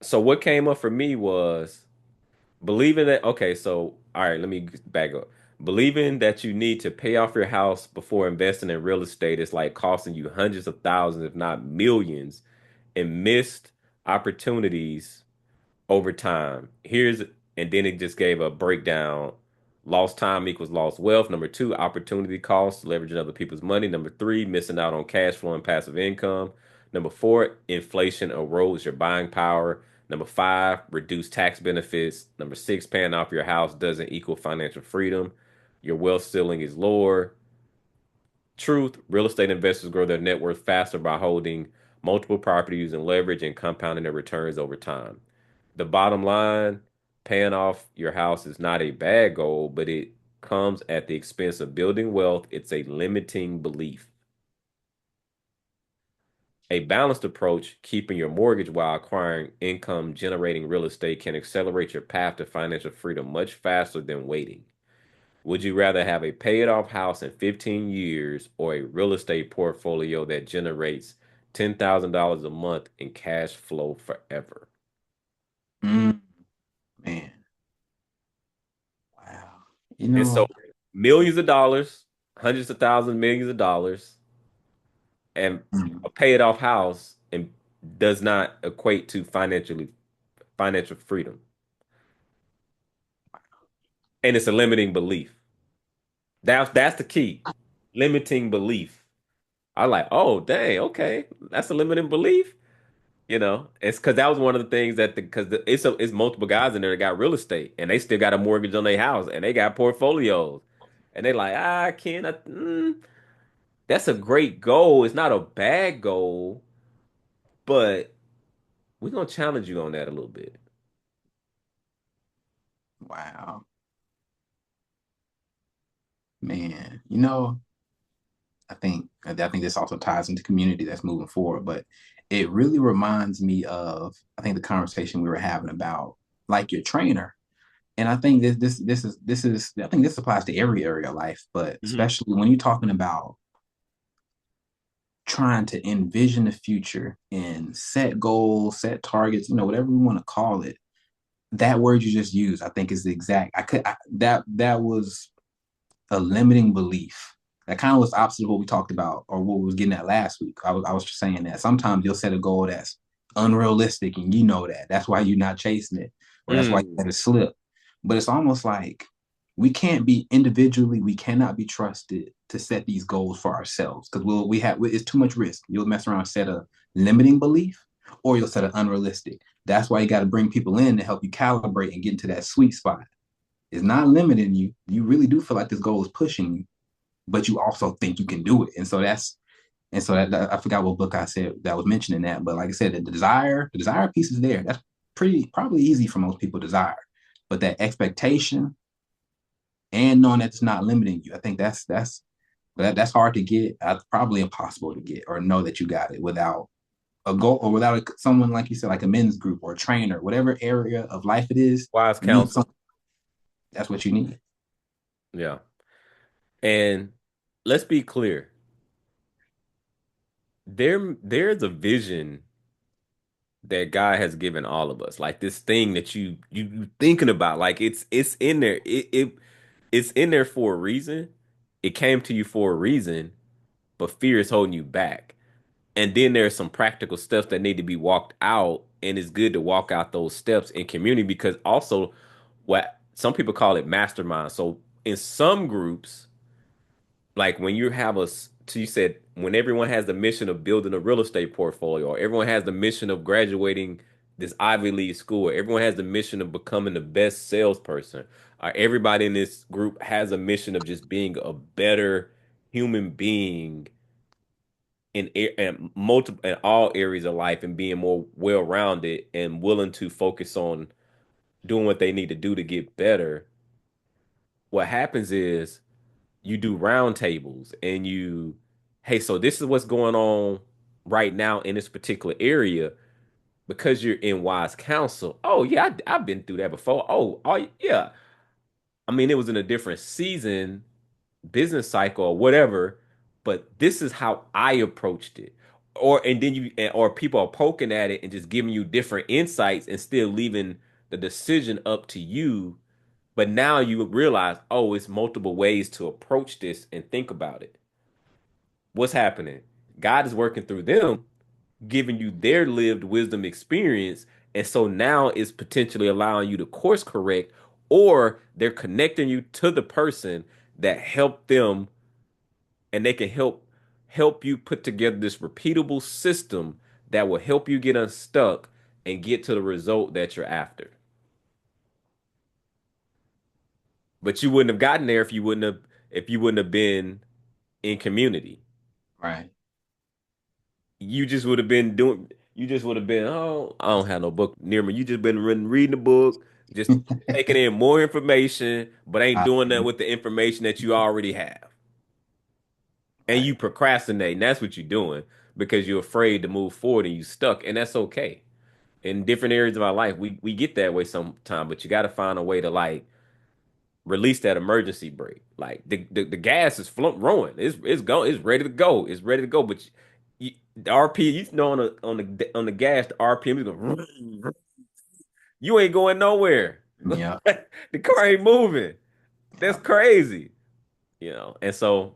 So what came up for me was believing that, okay, so all right, let me back up. Believing that you need to pay off your house before investing in real estate is like costing you hundreds of thousands, if not millions, in missed opportunities over time. And then it just gave a breakdown. Lost time equals lost wealth. Number two, opportunity cost, leveraging other people's money. Number three, missing out on cash flow and passive income. Number four, inflation erodes your buying power. Number five, reduced tax benefits. Number six, paying off your house doesn't equal financial freedom. Your wealth ceiling is lower. Truth, real estate investors grow their net worth faster by holding multiple properties and leverage and compounding their returns over time. The bottom line, paying off your house is not a bad goal, but it comes at the expense of building wealth. It's a limiting belief. A balanced approach, keeping your mortgage while acquiring income generating real estate, can accelerate your path to financial freedom much faster than waiting. Would you rather have a paid off house in 15 years or a real estate portfolio that generates $10,000 a month in cash flow forever? Mm, man, wow. You And so know, millions of dollars, hundreds of thousands, millions of dollars, and mm, a paid off house and does not equate to financial freedom. And it's a limiting belief. That's the key. Limiting belief. I like, oh dang, okay. That's a limiting belief. It's because that was one of the things that it's multiple guys in there that got real estate and they still got a mortgage on their house and they got portfolios. And they like, I can't. That's a great goal. It's not a bad goal, but we're gonna challenge you on that a little bit. wow, man. You know, I think this also ties into community that's moving forward, but it really reminds me of I think the conversation we were having about like your trainer. And I think this is I think this applies to every area of life, but Hmm. especially when you're talking about trying to envision the future and set goals, set targets, whatever we want to call it. That word you just used, I think, is the exact. That was a limiting belief. That kind of was opposite of what we talked about or what we was getting at last week. I was just saying that sometimes you'll set a goal that's unrealistic and you know that. That's why you're not chasing it, or that's why you Mm. let it slip. But it's almost like we can't be individually, we cannot be trusted to set these goals for ourselves because we have it's too much risk. You'll mess around and set a limiting belief or you'll set an unrealistic. That's why you got to bring people in to help you calibrate and get into that sweet spot. It's not limiting you. You really do feel like this goal is pushing you, but you also think you can do it. And so that I forgot what book I said that was mentioning that, but like I said, the desire piece is there. That's pretty probably easy for most people to desire, but that expectation and knowing that it's not limiting you, I think that's hard to get. That's probably impossible to get or know that you got it without a goal or without someone like you said, like a men's group or a trainer, whatever area of life it is. Wise You need counsel. something. That's what you need. Yeah. And let's be clear. There's a vision that God has given all of us. Like this thing that you thinking about. Like it's in there. It's in there for a reason. It came to you for a reason, but fear is holding you back. And then there's some practical steps that need to be walked out, and it's good to walk out those steps in community because also what some people call it mastermind. So in some groups, like when you have so you said when everyone has the mission of building a real estate portfolio, or everyone has the mission of graduating this Ivy League school, or everyone has the mission of becoming the best salesperson, or everybody in this group has a mission of just being a better human being in multiple in all areas of life and being more well-rounded and willing to focus on doing what they need to do to get better. What happens is you do roundtables and hey, so this is what's going on right now in this particular area because you're in wise counsel. Oh yeah, I've been through that before. Oh yeah. I mean, it was in a different season, business cycle or whatever, but this is how I approached it. Or people are poking at it and just giving you different insights and still leaving the decision up to you. But now you realize, oh, it's multiple ways to approach this and think about it. What's happening? God is working through them, giving you their lived wisdom experience. And so now it's potentially allowing you to course correct or they're connecting you to the person that helped them, and they can help you put together this repeatable system that will help you get unstuck and get to the result that you're after. But you wouldn't have gotten there if you wouldn't have been in community. Right. You just would have been, oh, I don't have no book near me. You just been reading the book, just taking in more information, but ain't I doing that agree. with the information that you already have. And Right. you procrastinate, and that's what you're doing because you're afraid to move forward and you stuck, and that's okay. In different areas of our life, we get that way sometime, but you got to find a way to like release that emergency brake. Like the gas is rolling. It's going. It's ready to go. It's ready to go. But the RP, you know, on the gas, the RPM is going. You ain't going nowhere. Yeah. The car ain't moving. That's Yeah. crazy. And so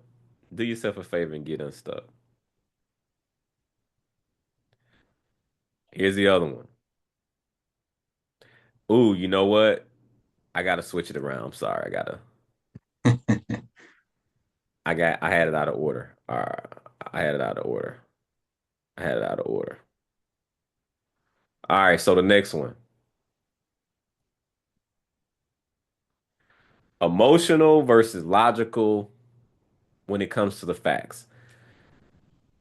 do yourself a favor and get unstuck. Here's the other one. Ooh, you know what? I gotta switch it around. I'm sorry. I had it out of order. I had it out of order. I had it out of order. All right, so the next one. Emotional versus logical when it comes to the facts.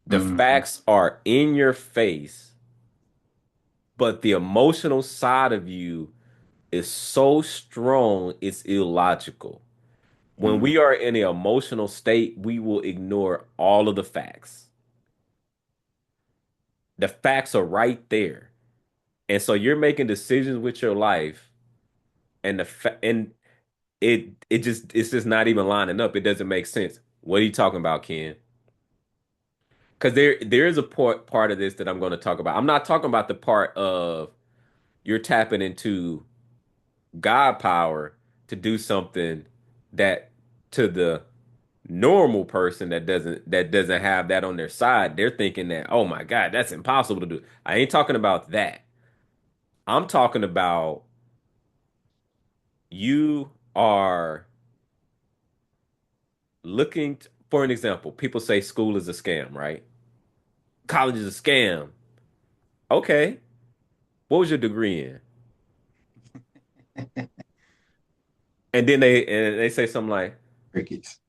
The Mhm. facts are in your face, but the emotional side of you is so strong, it's illogical. When Mhm. we are in an emotional state, we will ignore all of the facts. The facts are right there. And so you're making decisions with your life, and it's just not even lining up. It doesn't make sense. What are you talking about, Ken? Because there is a part of this that I'm going to talk about. I'm not talking about the part of you're tapping into God power to do something that to the normal person that doesn't have that on their side, they're thinking that, oh my God, that's impossible to do. I ain't talking about that. I'm talking about you are for an example. People say school is a scam, right? College is a scam. Okay. What was your degree in? And they say something like Crickets.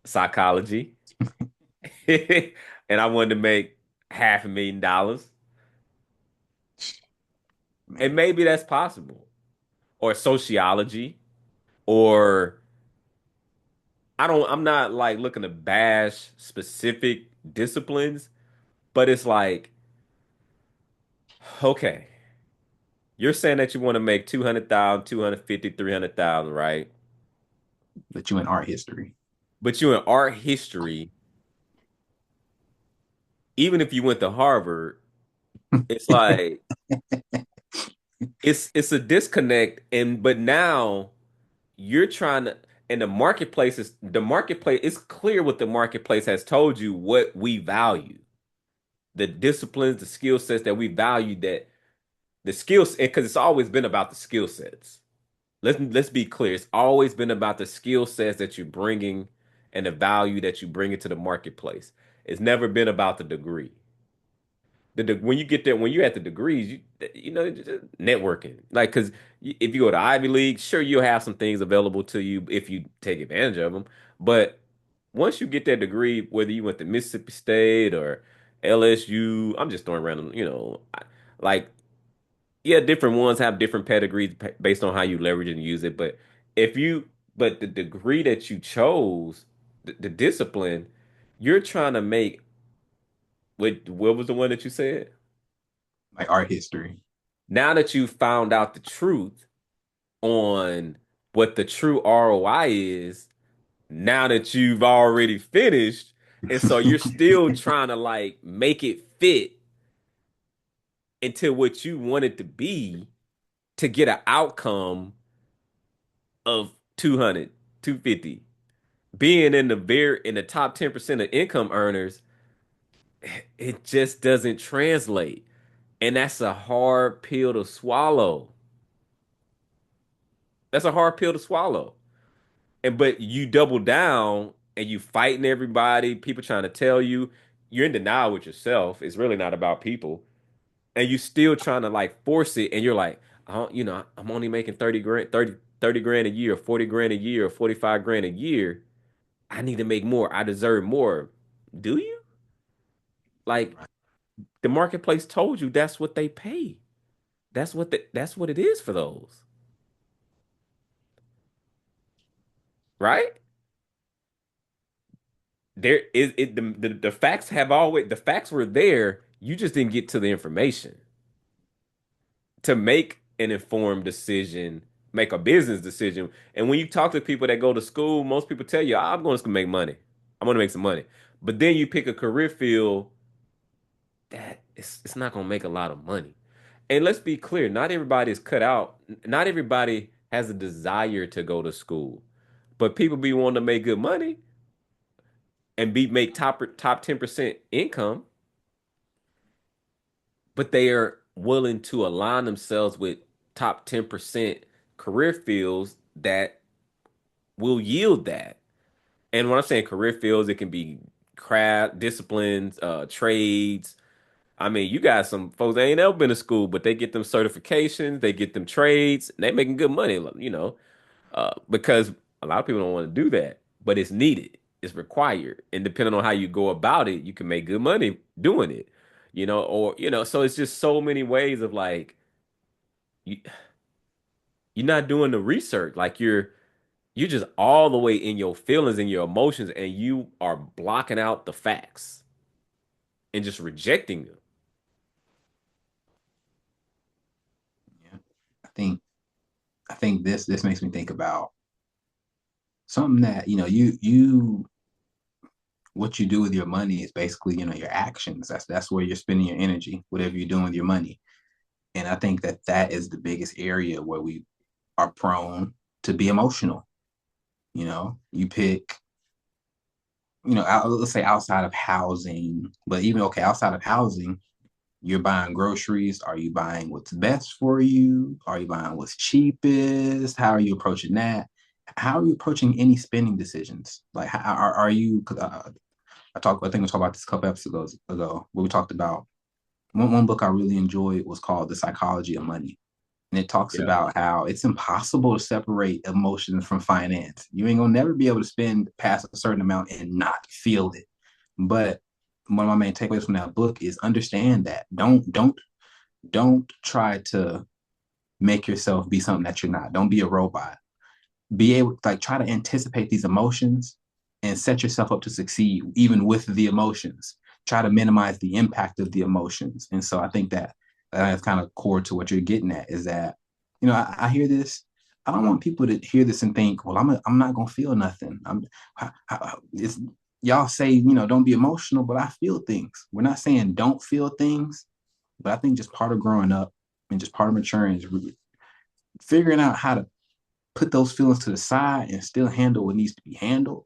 psychology, and I wanted to make $500,000, and Man. maybe that's possible, or sociology, or I'm not like looking to bash specific disciplines, but it's like, okay, you're saying that you want to make 200,000, 250, 300,000, right? But you in art history. But you in art history, even if you went to Harvard, it's like it's a disconnect, and but now you're trying to, and the marketplace it's clear what the marketplace has told you what we value, the disciplines, the skill sets that we value, that the skills, because it's always been about the skill sets. Let's be clear, it's always been about the skill sets that you're bringing and the value that you bring into the marketplace. It's never been about the degree. When you get there, when you're at the degrees, just networking. Like, because if you go to Ivy League, sure, you'll have some things available to you if you take advantage of them. But once you get that degree, whether you went to Mississippi State or LSU, I'm just throwing random, like, yeah, different ones have different pedigrees based on how you leverage and use it. If you, but the degree that you chose, the discipline, you're trying to make. What was the one that you said? Like art history. Now that you found out the truth on what the true ROI is, now that you've already finished, and so you're still trying to like make it fit into what you want it to be to get an outcome of 200, 250. Being in the top 10% of income earners, it just doesn't translate. And that's a hard pill to swallow. That's a hard pill to swallow. And but you double down and you fighting everybody, people trying to tell you, you're in denial with yourself. It's really not about people. And you still trying to like force it, and you're like, I don't, I'm only making 30 grand, 30 grand a year, 40 grand a year, 45 grand a year. I need to make more. I deserve more. Do you? Like the marketplace told you that's what they pay. That's what it is for those. Right? There is it the facts have always the facts were there. You just didn't get to the information to make an informed decision, make a business decision. And when you talk to people that go to school, most people tell you, I'm going to make money. I'm going to make some money. But then you pick a career field that it's not going to make a lot of money. And let's be clear, not everybody is cut out. Not everybody has a desire to go to school. But people be wanting to make good money and be make top 10% income, but they are willing to align themselves with top 10% career fields that will yield that. And when I'm saying career fields, it can be craft, disciplines, trades. I mean, you got some folks that ain't ever been to school, but they get them certifications, they get them trades, and they making good money, because a lot of people don't want to do that, but it's needed, it's required, and depending on how you go about it, you can make good money doing it, so it's just so many ways of like you, you're not doing the research, like you're just all the way in your feelings and your emotions, and you are blocking out the facts and just rejecting them. Yeah. I think I think this makes me think about something that, you what you do with your money is basically, your actions. That's where you're spending your energy, whatever you're doing with your money. And I think that that is the biggest area where we are prone to be emotional. You pick, let's say outside of housing, but even okay, outside of housing, you're buying groceries. Are you buying what's best for you? Are you buying what's cheapest? How are you approaching that? How are you approaching any spending decisions? Like, how are you? I think we talked about this a couple episodes ago, where we talked about one book I really enjoyed was called The Psychology of Money. And it talks Yeah. about how it's impossible to separate emotions from finance. You ain't gonna never be able to spend past a certain amount and not feel it. But one of my main takeaways from that book is understand that. Don't try to make yourself be something that you're not. Don't be a robot. Be able like try to anticipate these emotions and set yourself up to succeed even with the emotions. Try to minimize the impact of the emotions. And so I think that that's kind of core to what you're getting at is that, I hear this. I don't want people to hear this and think, well, I'm not gonna feel nothing. It's y'all say, don't be emotional, but I feel things. We're not saying don't feel things, but I think just part of growing up and just part of maturing is really figuring out how to put those feelings to the side and still handle what needs to be handled.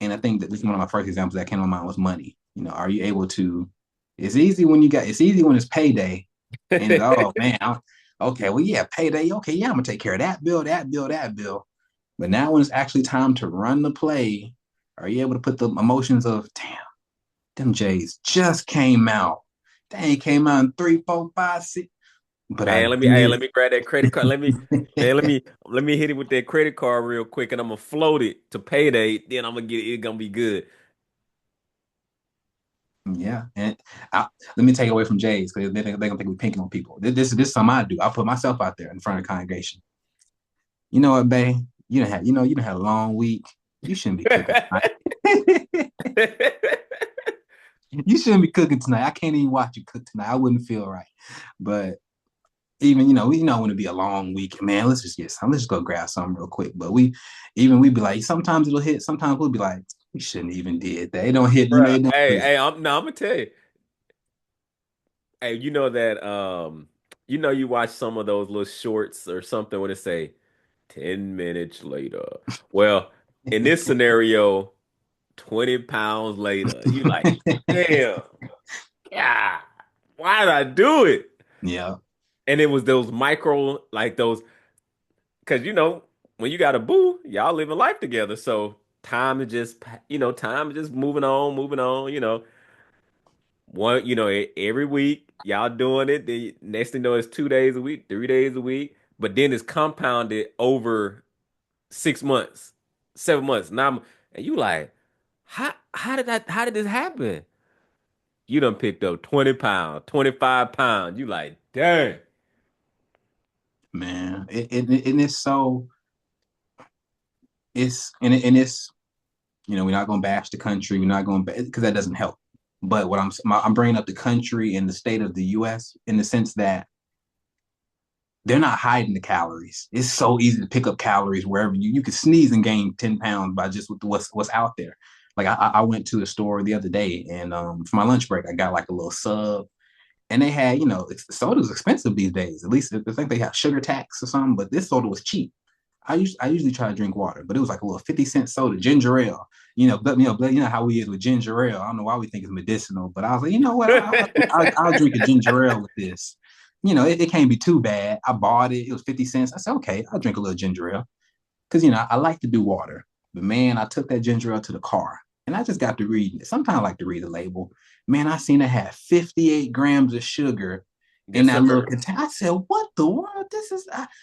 And I think that this is one of my first examples that came to mind was money. Are you able to? It's easy when it's payday, and it's, oh man, okay, well yeah, payday, okay, yeah, I'm gonna take care of that bill, that bill, that bill. But now when it's actually time to run the play, are you able to put the emotions of, damn, them Jays just came out. They came out in 3, 4, 5, 6. But I Man, did. let me grab that credit card. Let me hit it with that credit card real quick, and I'm gonna float it to payday. Then I'm gonna get it. It's gonna be good. Yeah, and let me take it away from Jays because they're gonna think we're pinking on people. This is something I do. I put myself out there in front of the congregation. You know what, Bay? You don't have a long week. You shouldn't be cooking tonight. You shouldn't be cooking tonight. I can't even watch you cook tonight. I wouldn't feel right. But even we know when it be a long week, man. Let's just get some. Let's just go grab something real quick. But we'd be like, sometimes it'll hit. Sometimes we'll be like, we shouldn't even did that. It don't hit. Bruh, It don't hey, hit. hey, I'm no, I'm gonna tell you. Hey, you know that you watch some of those little shorts or something where they say 10 minutes later. Well, in this scenario, 20 pounds later, you like, damn, yeah, why did I do it? Yeah. And it was those micro, like those. Because when you got a boo, y'all living life together. So time is just time is just moving on, moving on. Every week y'all doing it. The next thing you know, it's 2 days a week, 3 days a week. But then it's compounded over 6 months, 7 months. And you like, how did this happen? You done picked up 20 pounds, 25 pounds. You like, dang. Man. And it's so it's we're not going to bash the country. We're not going to because that doesn't help. But what I'm bringing up the country and the state of the U.S. in the sense that they're not hiding the calories. It's so easy to pick up calories wherever you can sneeze and gain 10 pounds by just what's out there. Like I went to a store the other day and for my lunch break I got like a little sub and they had soda's expensive these days. At least I think they have sugar tax or something, but this soda was cheap. I usually try to drink water, but it was like a little 50-cent soda, ginger ale. How we is with ginger ale. I don't know why we think it's medicinal, but I was like, you know what? I'll drink a ginger ale with this. It can't be too bad. I bought it. It was 50 cents. I said, okay, I'll drink a little ginger ale because I like to do water. But man, I took that ginger ale to the car and I just got to reading it. Sometimes I like to read the label. Man, I seen it had 58 grams of sugar in Yes, that little sir. container. I said, what the world?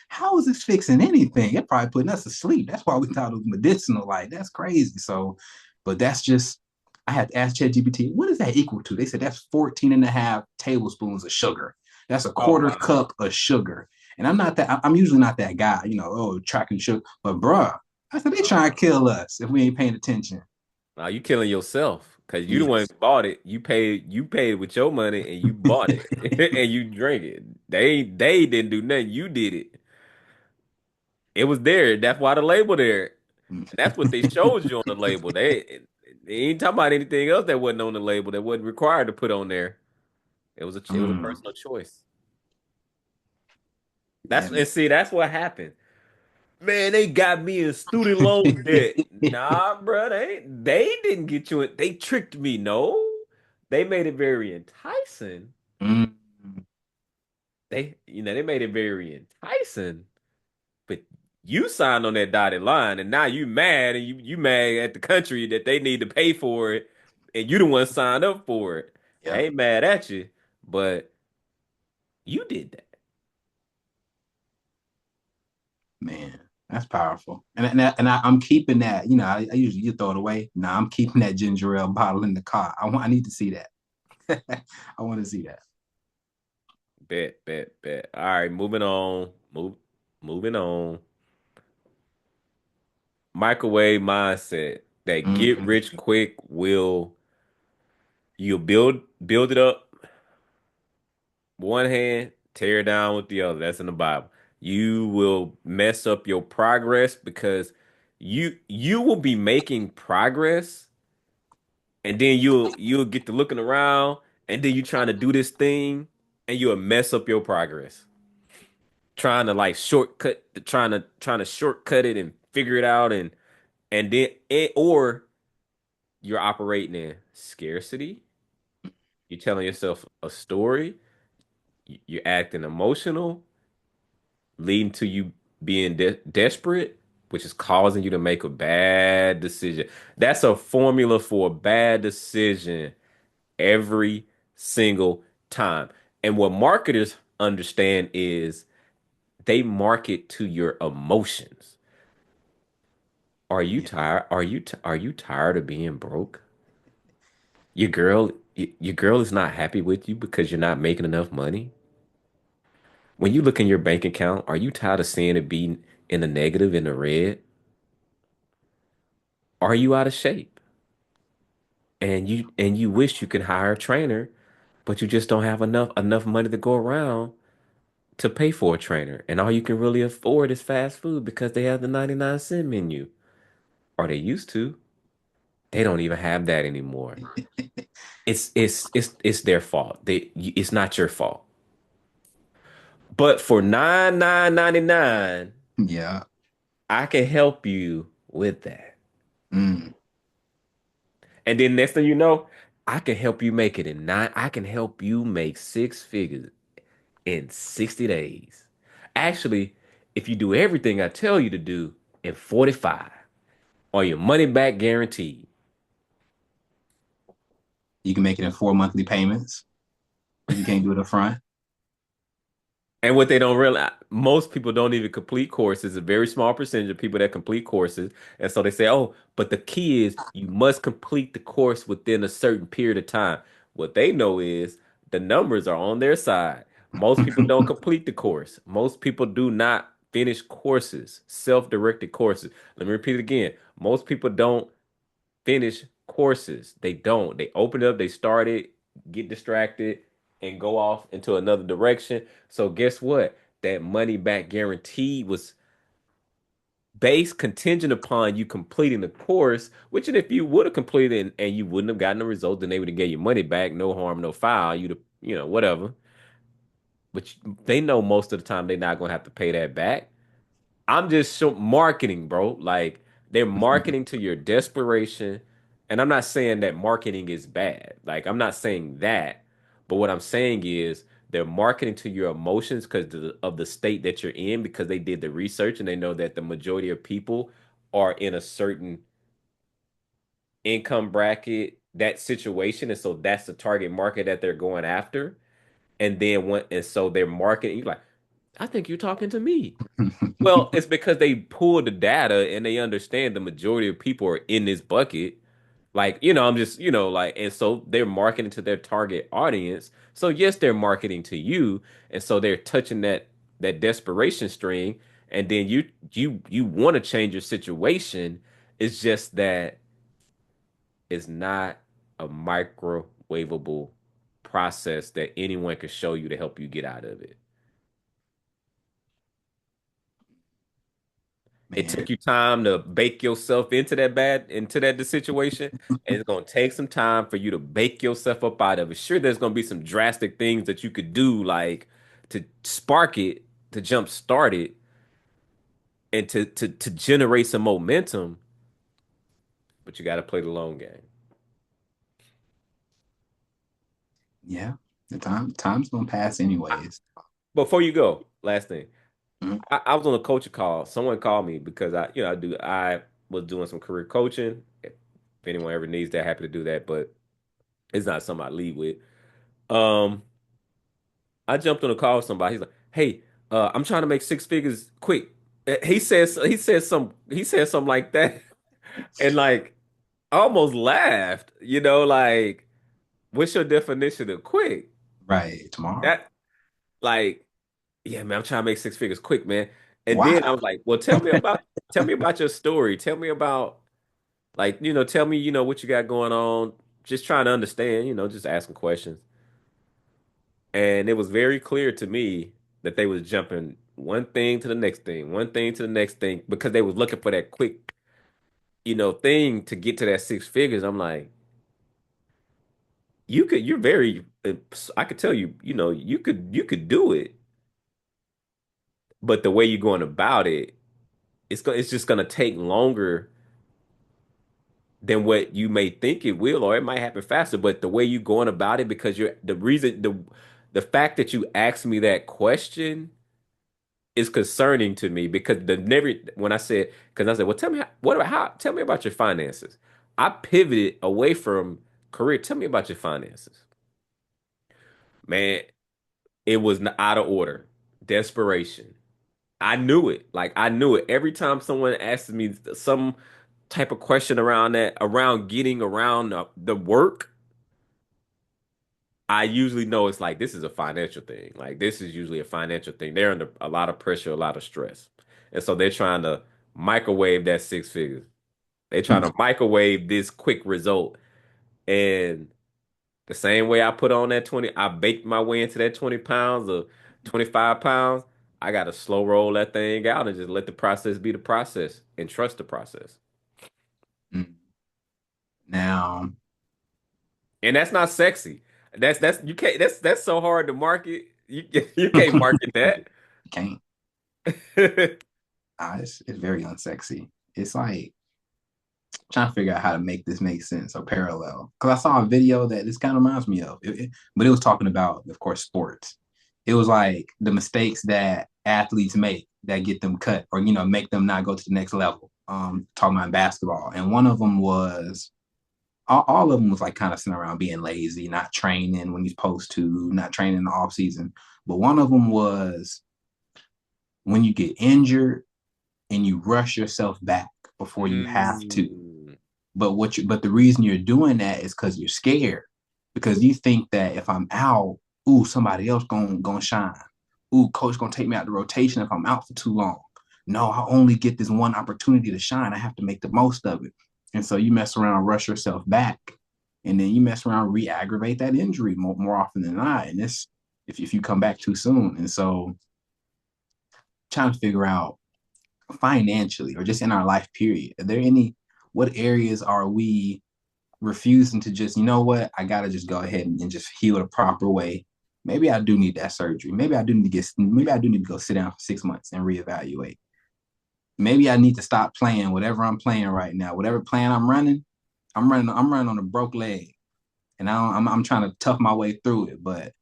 How is this fixing anything? It probably putting us to sleep. That's why we thought it was medicinal. Like, that's crazy. So, but that's just, I had to ask ChatGPT, what does that equal to? They said that's 14 and a half tablespoons of sugar. That's a Oh quarter wow. cup of sugar. And I'm usually not that guy, tracking sugar. But bruh, I said they trying to kill us if we ain't paying attention. Now you killing yourself because you the one who Yes. bought it. You paid with your money and you bought it and you drank it. They didn't do nothing. You did it. It was there. That's why the label there. And that's what they showed you on the label. They ain't talking about anything else that wasn't on the label that wasn't required to put on there. It was a Mm, personal choice. yeah, man. That's what happened. Man, they got me in student loan debt. Nah, bro, they didn't get you in. They tricked me. No, they made it very enticing. Mm, They made it very enticing. But you signed on that dotted line, and now you mad, and you mad at the country that they need to pay for it, and you the one signed up for it. I yeah, ain't mad at you, but you did that. man. That's powerful. I'm keeping that. I usually you throw it away. Nah, I'm keeping that ginger ale bottle in the car. I need to see that. I want to see that. Bet, bet, bet. All right, moving on. Moving on. Microwave mindset that get Mm, rich quick will you'll build it up one hand, tear it down with the other. That's in the Bible. You will mess up your progress because you will be making progress and then you'll get to looking around and then you trying to do this thing and you'll mess up your progress. Trying to like trying to shortcut it and figure it out and then or you're operating in scarcity. You're telling yourself a story. You're acting emotional, leading to you being desperate, which is causing you to make a bad decision. That's a formula for a bad decision every single time. And what marketers understand is they market to your emotions. Are you yeah. tired? Are you tired of being broke? Your girl is not happy with you because you're not making enough money. When you look in your bank account, are you tired of seeing it be in the negative, in the red? Are you out of shape? And you wish you could hire a trainer, but you just don't have enough money to go around to pay for a trainer. And all you can really afford is fast food because they have the 99-cent menu. Or they used to. They don't even have that anymore. It's their fault. It's not your fault. But for 99.99, Yeah. I can help you with that. Mm, And then next thing you know, I can help you make it in nine. I can help you make six figures in 60 days. Actually, if you do everything I tell you to do in 45, or your money back guaranteed. You can make it in 4 monthly payments if you can't do it up front. And what they don't realize, most people don't even complete courses. A very small percentage of people that complete courses. And so they say, oh, but the key is you must complete the course within a certain period of time. What they know is the numbers are on their side. Most people don't complete the course. Most people do not finish courses, self-directed courses. Let me repeat it again. Most people don't finish courses. They don't. They open it up, they start it, get distracted, and go off into another direction. So guess what? That money back guarantee was based contingent upon you completing the course, which if you would have completed and you wouldn't have gotten the result, then they would have gave you money back, no harm, no foul. You'd have, whatever. But they know most of the time they're not gonna have to pay that back. I'm just marketing, bro. Like they're marketing to your desperation. And I'm not saying that marketing is bad. Like I'm not saying that. But what I'm saying is they're marketing to your emotions because of the state that you're in because they did the research and they know that the majority of people are in a certain income bracket, that situation. And so that's the target market that they're going after. And so they're marketing, you're like, I think you're talking to me. Well, it's because they pull the data and they understand the majority of people are in this bucket. Like, I'm just, like, and so they're marketing to their target audience. So yes, they're marketing to you, and so they're touching that desperation string, and then you want to change your situation. It's just that it's not a microwavable process that anyone can show you to help you get out of it. It Man, took you time to bake yourself into that situation, and it's gonna take some time for you to bake yourself up out of it. Sure, there's gonna be some drastic things that you could do, like to spark it, to jump start it, and to generate some momentum, but you got to play the long game. yeah, the time's gonna pass anyways. Before you go, last thing, Mhm. I was on a coaching call. Someone called me because I was doing some career coaching. If anyone ever needs that, happy to do that, but it's not something I lead with. Um, I jumped on a call with somebody. He's like, "Hey, I'm trying to make six figures quick." He said something like that, and like I almost laughed. Like what's your definition of quick? Right, tomorrow. That like, yeah, man, I'm trying to make six figures quick, man. And then I Wow. was like, well, tell me about your story. Tell me about like, tell me, what you got going on. Just trying to understand, just asking questions. And it was very clear to me that they was jumping one thing to the next thing, one thing to the next thing, because they was looking for that quick, thing to get to that six figures. I'm like, you're very, I could tell you, you could do it, but the way you're going about it, it's just gonna take longer than what you may think it will, or it might happen faster. But the way you're going about it, because the fact that you asked me that question is concerning to me because I said, well, tell me about your finances. I pivoted away from career. Tell me about your finances. Man, it was out of order. Desperation. I knew it. Like I knew it. Every time someone asked me some type of question around that, around getting around the work, I usually know it's like this is a financial thing. Like this is usually a financial thing. They're under a lot of pressure, a lot of stress. And so they're trying to microwave that six figures. They're trying to microwave this quick result. And the same way I put on that 20, I baked my way into that 20 pounds or 25 pounds. I got to slow roll that thing out and just let the process be the process and trust the process. Mm. Now, And that's not sexy. That's you can't that's so hard to market. You you can't market that. can't. It's very unsexy. It's like trying to figure out how to make this make sense or parallel. Because I saw a video that this kind of reminds me of, but it was talking about, of course, sports. It was like the mistakes that athletes make that get them cut or make them not go to the next level. Talking about basketball, and one of them was all of them was like kind of sitting around being lazy, not training when you're supposed to, not training in the off season. But one of them was when you get injured and you rush yourself back before you have to. Mm. But the reason you're doing that is because you're scared, because you think that if I'm out, ooh, somebody else gonna shine. Ooh, coach gonna take me out the rotation if I'm out for too long. No, I only get this one opportunity to shine. I have to make the most of it. And so you mess around, rush yourself back, and then you mess around, re-aggravate that injury more often than not. And this, if you come back too soon. And so trying to figure out financially or just in our life period, are there any, what areas are we refusing to just, I gotta just go ahead and just heal the proper way? Maybe I do need that surgery. Maybe I do need to go sit down for 6 months and reevaluate. Maybe I need to stop playing whatever I'm playing right now. Whatever plan I'm running on a broke leg. And I'm trying to tough my way through it. But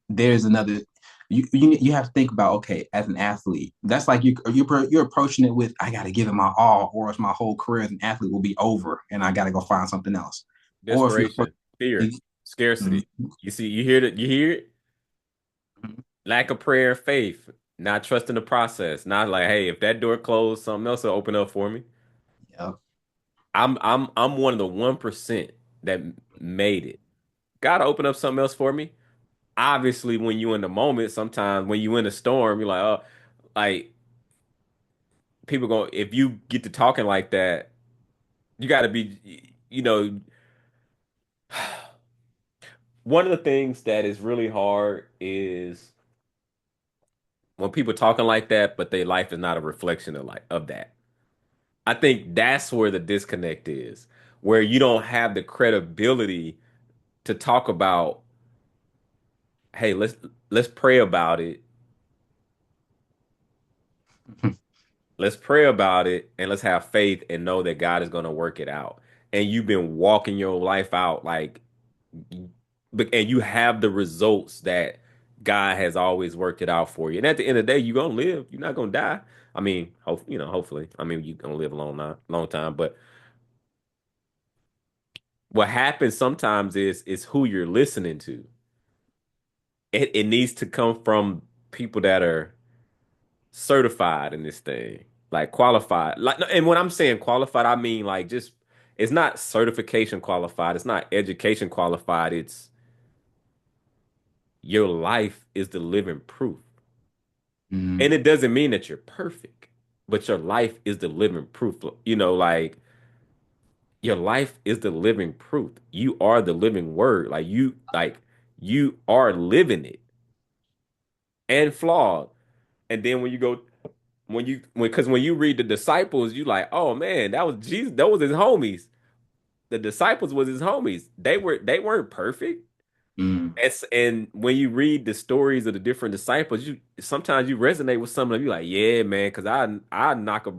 there's another, you have to think about, okay, as an athlete, that's like you're approaching it with, I got to give it my all, or else my whole career as an athlete will be over and I got to go find something else. Or if you're Desperation, fear, mm-hmm, scarcity. You see, you hear that, you hear it? Lack of prayer and faith, not trusting the process, not like, hey, if that door closed, something else will open up for me. yep. I'm one of the 1% that made it. Gotta open up something else for me. Obviously, when you in the moment, sometimes when you in a storm, you're like, oh, like people go, if you get to talking like that, you gotta be, one of the things that is really hard is when people talking like that, but their life is not a reflection of that. I think that's where the disconnect is, where you don't have the credibility to talk about, hey, let's pray about it. Let's pray about it and let's have faith and know that God is going to work it out. And you've been walking your life out like, and you have the results that God has always worked it out for you. And at the end of the day, you're gonna live. You're not gonna die. I mean, hopefully. I mean, you're gonna live a long time. But what happens sometimes is who you're listening to. It needs to come from people that are certified in this thing, like qualified. Like, and when I'm saying qualified, I mean like just it's not certification qualified. It's not education qualified. It's your life is the living proof. Mm-hmm. And it doesn't mean that you're perfect, but your life is the living proof. Like your life is the living proof. You are the living word. You are living it and flawed. And then when you go when you read the disciples, you like, oh man, that was Jesus, that was his homies. The disciples was his homies. They weren't perfect. And when you read the stories of the different disciples, you sometimes you resonate with some of them. You like, yeah, man, because I knock a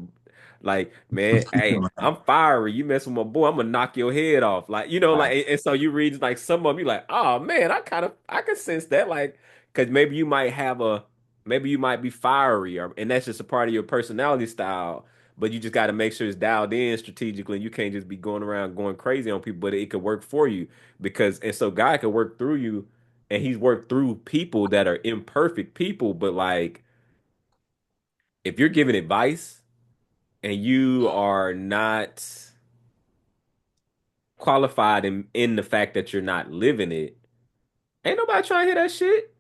like, man, hey, Right. I'm fiery. You mess with my boy, I'm gonna knock your head off. Like, Right. and so you read like some of them, you like, oh man, I can sense that, like, because maybe you might be fiery, or and that's just a part of your personality style. But you just got to make sure it's dialed in strategically. And you can't just be going around going crazy on people, but it could work for you and so God can work through you and he's worked through people that are imperfect people, but like if you're giving advice and you are not qualified in the fact that you're not living it, ain't nobody trying to hear that shit.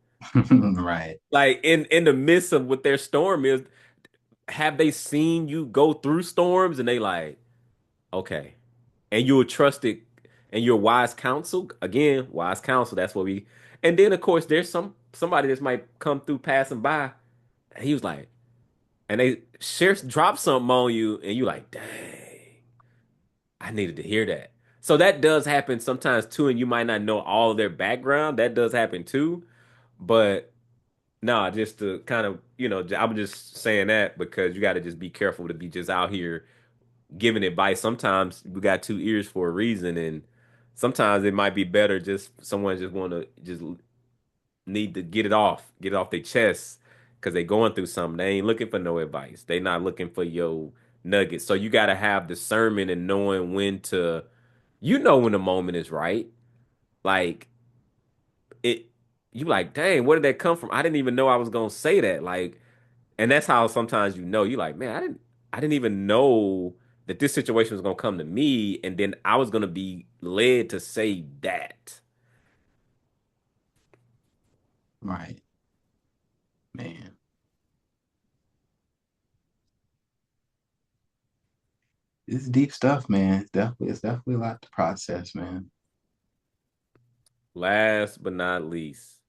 Right. Like in the midst of what their storm is, have they seen you go through storms and they like, okay, and you'll trust it and your wise counsel, again, wise counsel, that's what we, and then of course there's somebody that might come through passing by and he was like, and they drop something on you and you like, dang, I needed to hear that. So that does happen sometimes too, and you might not know all of their background. That does happen too. But no, just to kind of, I'm just saying that because you got to just be careful to be just out here giving advice. Sometimes we got two ears for a reason, and sometimes it might be better just someone just want to just need to get it off their chest because they going through something. They ain't looking for no advice. They not looking for your nuggets. So you got to have discernment and knowing when to, when the moment is right. Like it, you like, dang, where did that come from? I didn't even know I was gonna say that. Like, and that's how sometimes you like, man, I didn't even know that this situation was gonna come to me, and then I was gonna be led to say that. Right, man. It's deep stuff, man. It's definitely a lot to process, man. Last but not least,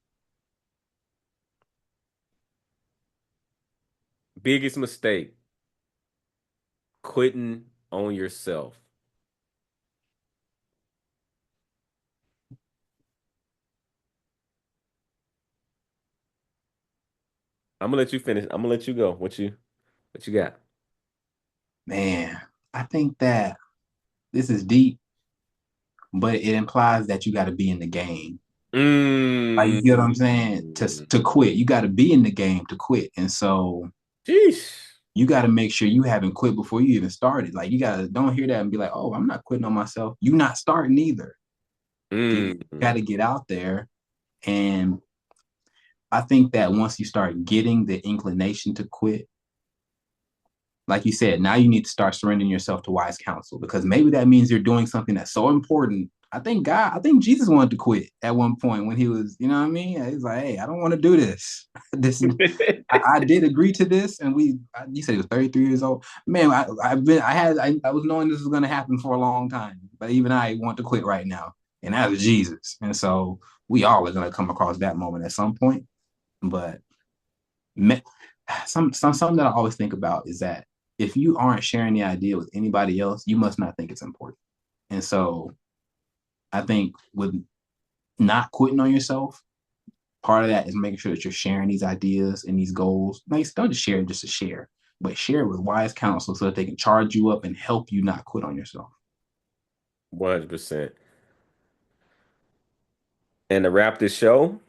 biggest mistake, quitting on yourself. I'm gonna let you finish. I'm gonna let you go. What you got? Man, I think that this is deep, but it implies that you got to be in the game. Like you get what I'm saying? To Mm. quit, you got to be in the game to quit, and so Sheesh. you got to make sure you haven't quit before you even started. Like you got to don't hear that and be like, "Oh, I'm not quitting on myself." You not starting either. You got Mm. to get out there, and I think that once you start getting the inclination to quit, like you said, now you need to start surrendering yourself to wise counsel because maybe that means you're doing something that's so important. I think Jesus wanted to quit at one point when he was, you know what I mean? He's like, hey, I don't want to do this. This I did agree to this, and you said he was 33 years old. Man, I was knowing this was going to happen for a long time, but even I want to quit right now, and that was Jesus. And so we all are going to come across that moment at some point. But me, something that I always think about is that if you aren't sharing the idea with anybody else, you must not think it's important. And so I think with not quitting on yourself, part of that is making sure that you're sharing these ideas and these goals. Like, don't just share it just to share, but share it with wise counsel so that they can charge you up and help you not quit on yourself. 100%. And to wrap this show,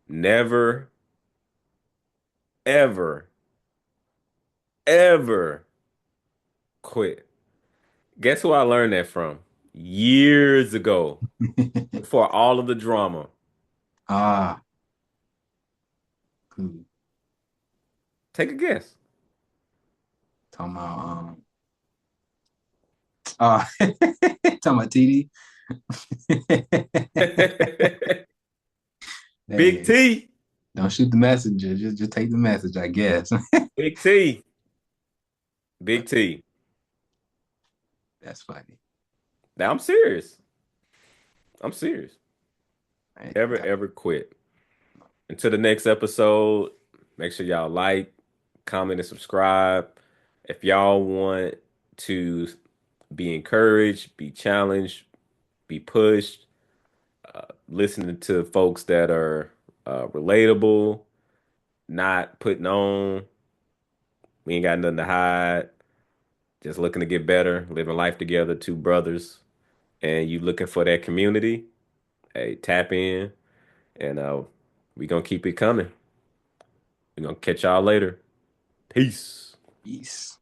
never, ever, ever quit. Guess who I learned that from? Years ago, before all of the drama. Ah, cool. Take a guess. Talking about talking about TD. Big Hey, T. don't shoot the messenger. Just take the message, I guess. Big T. Big T. That's funny. Now I'm serious. I'm serious. Hey, Ever, ever quit. Until the next episode, make sure y'all like, comment, and subscribe. If y'all want to be encouraged, be challenged, be pushed, listening to folks that are relatable, not putting on, we ain't got nothing to hide, just looking to get better, living life together, two brothers, and you looking for that community, hey, tap in, and we gonna keep it coming. We gonna catch y'all later. Peace. peace.